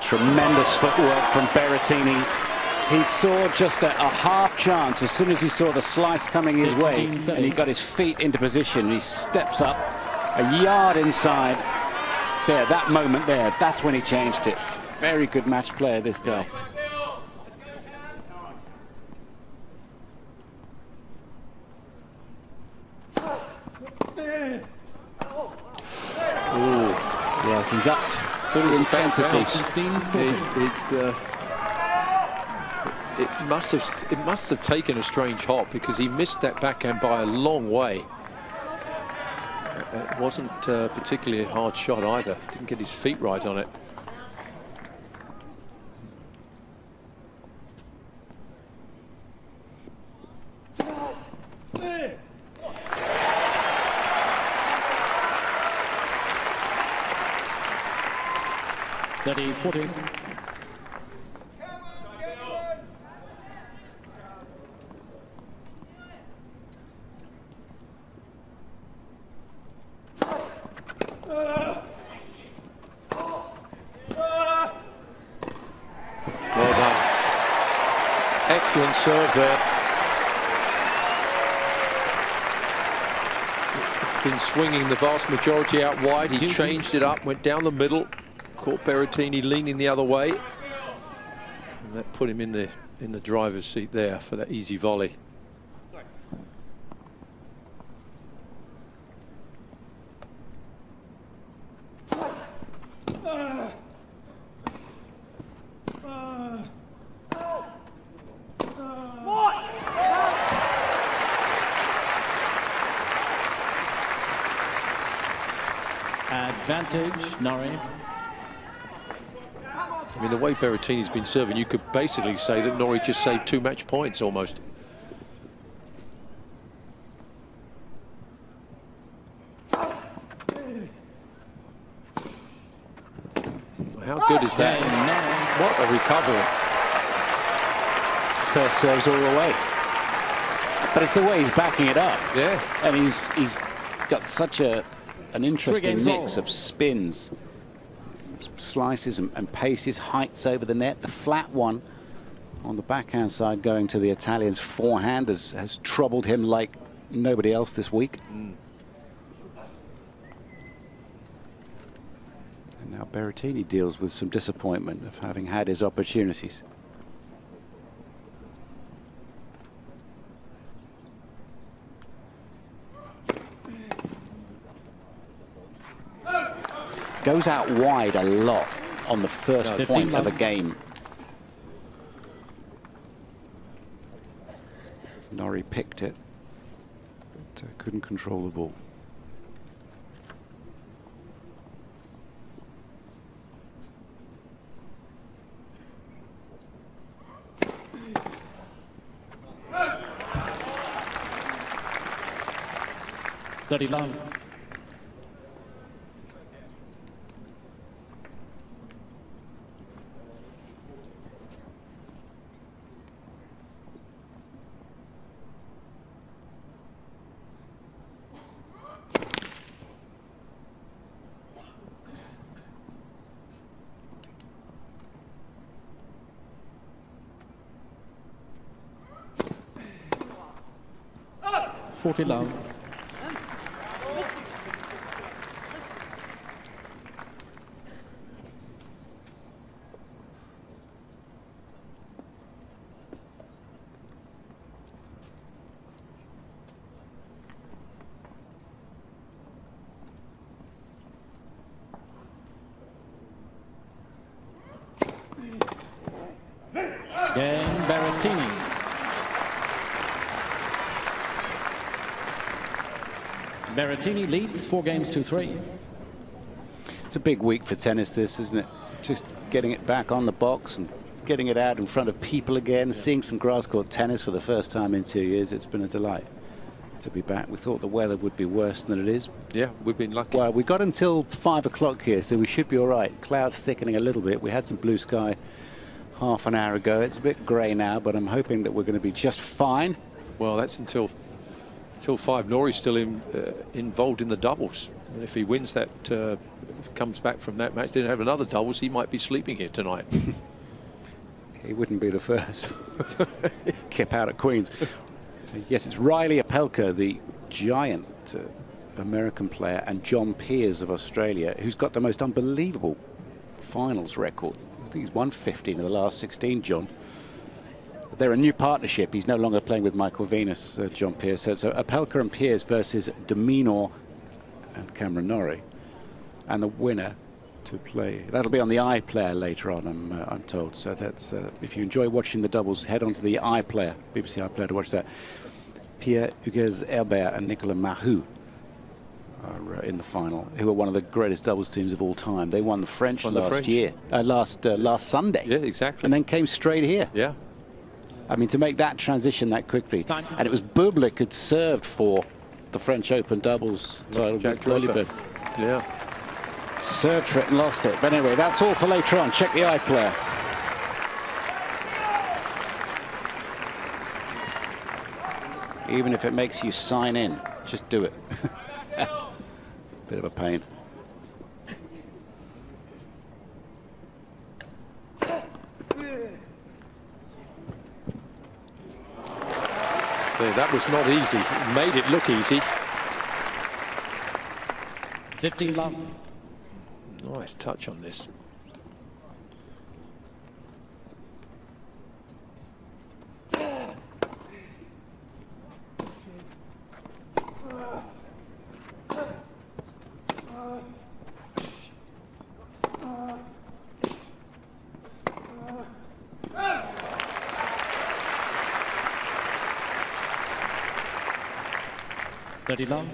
[SPEAKER 2] Tremendous footwork from Berrettini. He saw just a half chance as soon as he saw the slice coming his way,
[SPEAKER 1] 15-30.
[SPEAKER 2] and he got his feet into position. He steps up a yard inside. There, that moment there, that's when he changed it. Very good match player, this guy. Ooh, yes, he's upped the intensity.
[SPEAKER 1] 15-40.
[SPEAKER 3] It must have taken a strange hop, because he missed that backhand by a long way. It wasn't particularly a hard shot either. Didn't get his feet right on it.
[SPEAKER 1] $30-40.
[SPEAKER 3] Well done. Excellent serve there. He's been swinging the vast majority out wide. He changed it up, went down the middle, caught Berrettini leaning the other way, and that put him in the driver's seat there for that easy volley.
[SPEAKER 1] Advantage, Norrie.
[SPEAKER 3] I mean, the way Berrettini's been serving, you could basically say that Norrie just saved 2 match points almost. How good is that? What a recovery.
[SPEAKER 2] First serves all the way. But it's the way he's backing it up.
[SPEAKER 3] Yeah.
[SPEAKER 2] And he's got such an interesting
[SPEAKER 1] games
[SPEAKER 2] mix
[SPEAKER 1] all.
[SPEAKER 2] of spins, slices and paces, heights over the net. The flat one on the backhand side going to the Italian's forehand has troubled him like nobody else this week. And now Berrettini deals with some disappointment of having had his opportunities. Goes out wide a lot on the first point of a game. Norrie picked it, but couldn't control the ball.
[SPEAKER 1] $30 love. 40 love. Again, Berrettini. Berrettini leads 4 games to 3.
[SPEAKER 2] It's a big week for tennis, this, isn't it? Just getting it back on the box and getting it out in front of people again, seeing some grass court tennis for the first time in 2 years. It's been a delight to be back. We thought the weather would be worse than it is.
[SPEAKER 3] Yeah, we've been lucky.
[SPEAKER 2] Well, we got until 5 o'clock here, so we should be all right. Clouds thickening a little bit. We had some blue sky half an hour ago. It's a bit grey now, but I'm hoping that we're going to be just fine.
[SPEAKER 3] Well, that's until 5. Norrie's still involved in the doubles. And if he wins that, comes back from that match, didn't have another doubles, he might be sleeping here tonight.
[SPEAKER 2] He wouldn't be the first. Kip out at Queen's. Yes, it's Riley Opelka, the giant American player, and John Peers of Australia, who's got the most unbelievable finals record. I think he's won 15 of the last 16, John. They're a new partnership. He's no longer playing with Michael Venus, John Peers. So Opelka and Peers versus Dominor and Cameron Norrie. And the winner to play. That'll be on the iPlayer later on, I'm told. So that's if you enjoy watching the doubles, head on to the iPlayer, BBC iPlayer, to watch that. Pierre-Hugues Herbert and Nicolas Mahut are in the final, who are one of the greatest doubles teams of all time. They won the French last Sunday.
[SPEAKER 3] Yeah, exactly.
[SPEAKER 2] And then came straight here.
[SPEAKER 3] Yeah.
[SPEAKER 2] I mean, to make that transition that quickly. And it was Bublik who'd served for the French Open doubles title.
[SPEAKER 3] Yeah.
[SPEAKER 2] Served for it and lost it. But anyway, that's all for later on. Check the iPlayer. Even if it makes you sign in, just do it. Bit of a pain.
[SPEAKER 3] Yeah, that was not easy. He made it look easy.
[SPEAKER 1] 15 love.
[SPEAKER 3] Nice touch on this.
[SPEAKER 1] Love.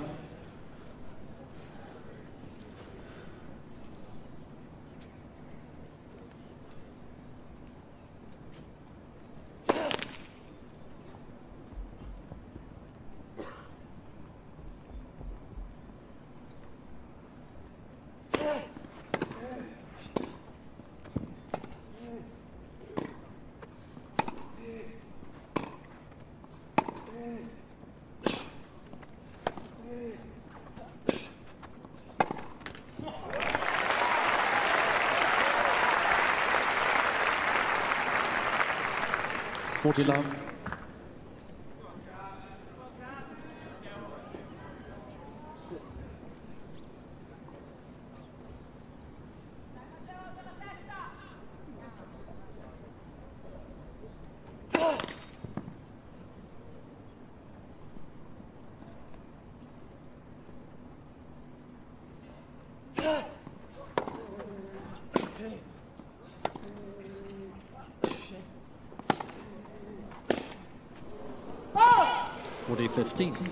[SPEAKER 1] Love. Forty 15.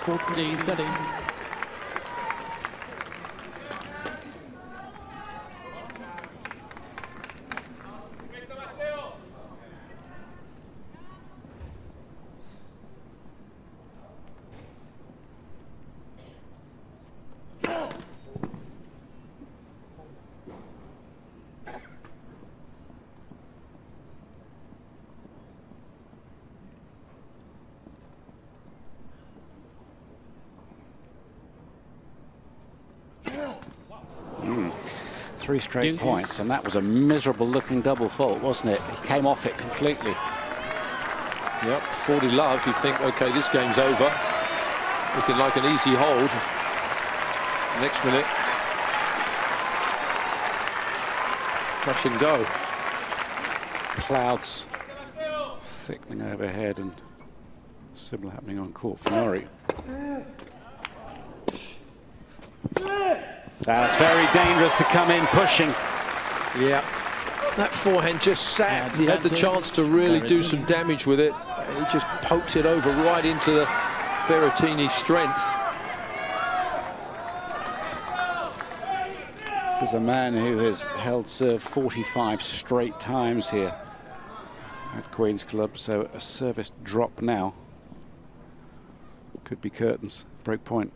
[SPEAKER 1] $14-30.
[SPEAKER 2] 3 straight
[SPEAKER 1] Deuce.
[SPEAKER 2] points, and that was a miserable looking double fault, wasn't it? He came off it completely.
[SPEAKER 3] Yep, 40 love. You think, okay, this game's over. Looking like an easy hold. Next minute, touch and go.
[SPEAKER 2] Clouds thickening overhead, and similar happening on court for Norrie. That's very dangerous to come in pushing.
[SPEAKER 3] Yeah, that forehand just sat. He had the chance to really do some damage with it. He just poked it over right into the Berrettini strength.
[SPEAKER 2] This is a man who has held serve 45 straight times here at Queen's Club, so a service drop now could be curtains. Break point.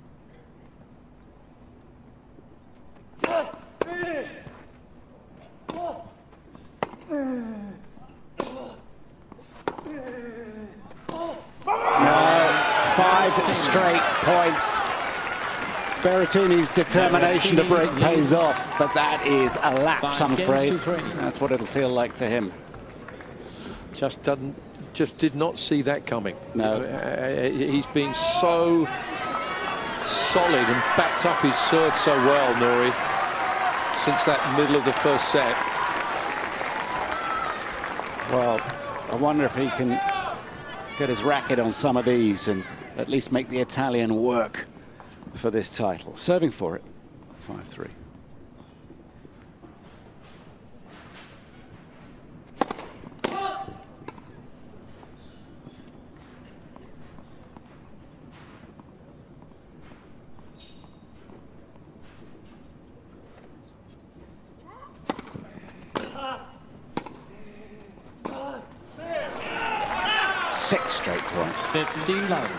[SPEAKER 2] Five straight points. Berrettini's determination to break pays off, but that is a lapse, I'm afraid. That's what it'll feel like to him.
[SPEAKER 3] Just did not see that coming.
[SPEAKER 2] No.
[SPEAKER 3] He's been so solid and backed up his serve so well, Norrie, since that middle of the first set.
[SPEAKER 2] Well, I wonder if he can get his racket on some of these and at least make the Italian work for this title. Serving for it, 5-3. Six straight points.
[SPEAKER 1] 15 love.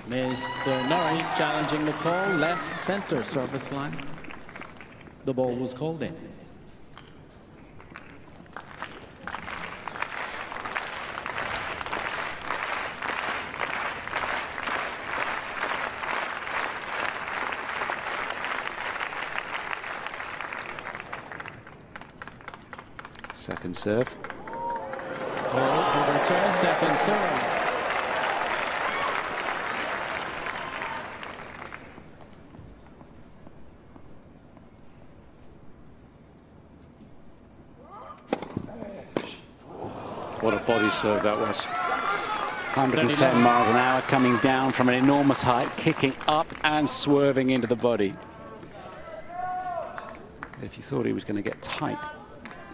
[SPEAKER 1] Mr. Norrie challenging the call, left center service line. The ball was called in.
[SPEAKER 2] Second serve.
[SPEAKER 1] Ball overturned, second serve.
[SPEAKER 3] What a body serve that was.
[SPEAKER 2] 110 miles an hour coming down from an enormous height, kicking up and swerving into the body. If you thought he was going to get tight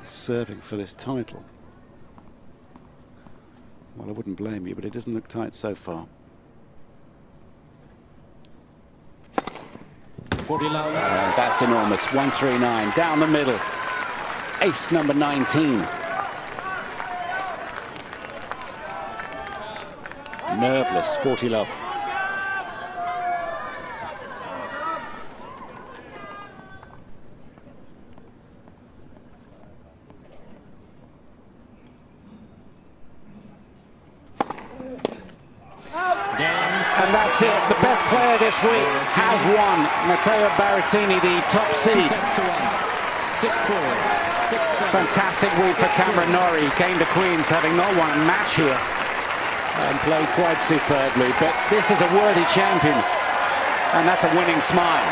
[SPEAKER 2] serving for this title, well, I wouldn't blame you, but it doesn't look tight so far.
[SPEAKER 1] 40 love.
[SPEAKER 2] That's enormous. 139 down the middle. Ace number 19. Nerveless, 40 love. And that's it. The best player this week has won. Matteo Berrettini, the top seed.
[SPEAKER 1] 2 sets to 1. 6-4. 6-7.
[SPEAKER 2] Fantastic week for Cameron Norrie. He came to Queen's having not won a match here and played quite superbly. But this is a worthy champion, and that's a winning smile.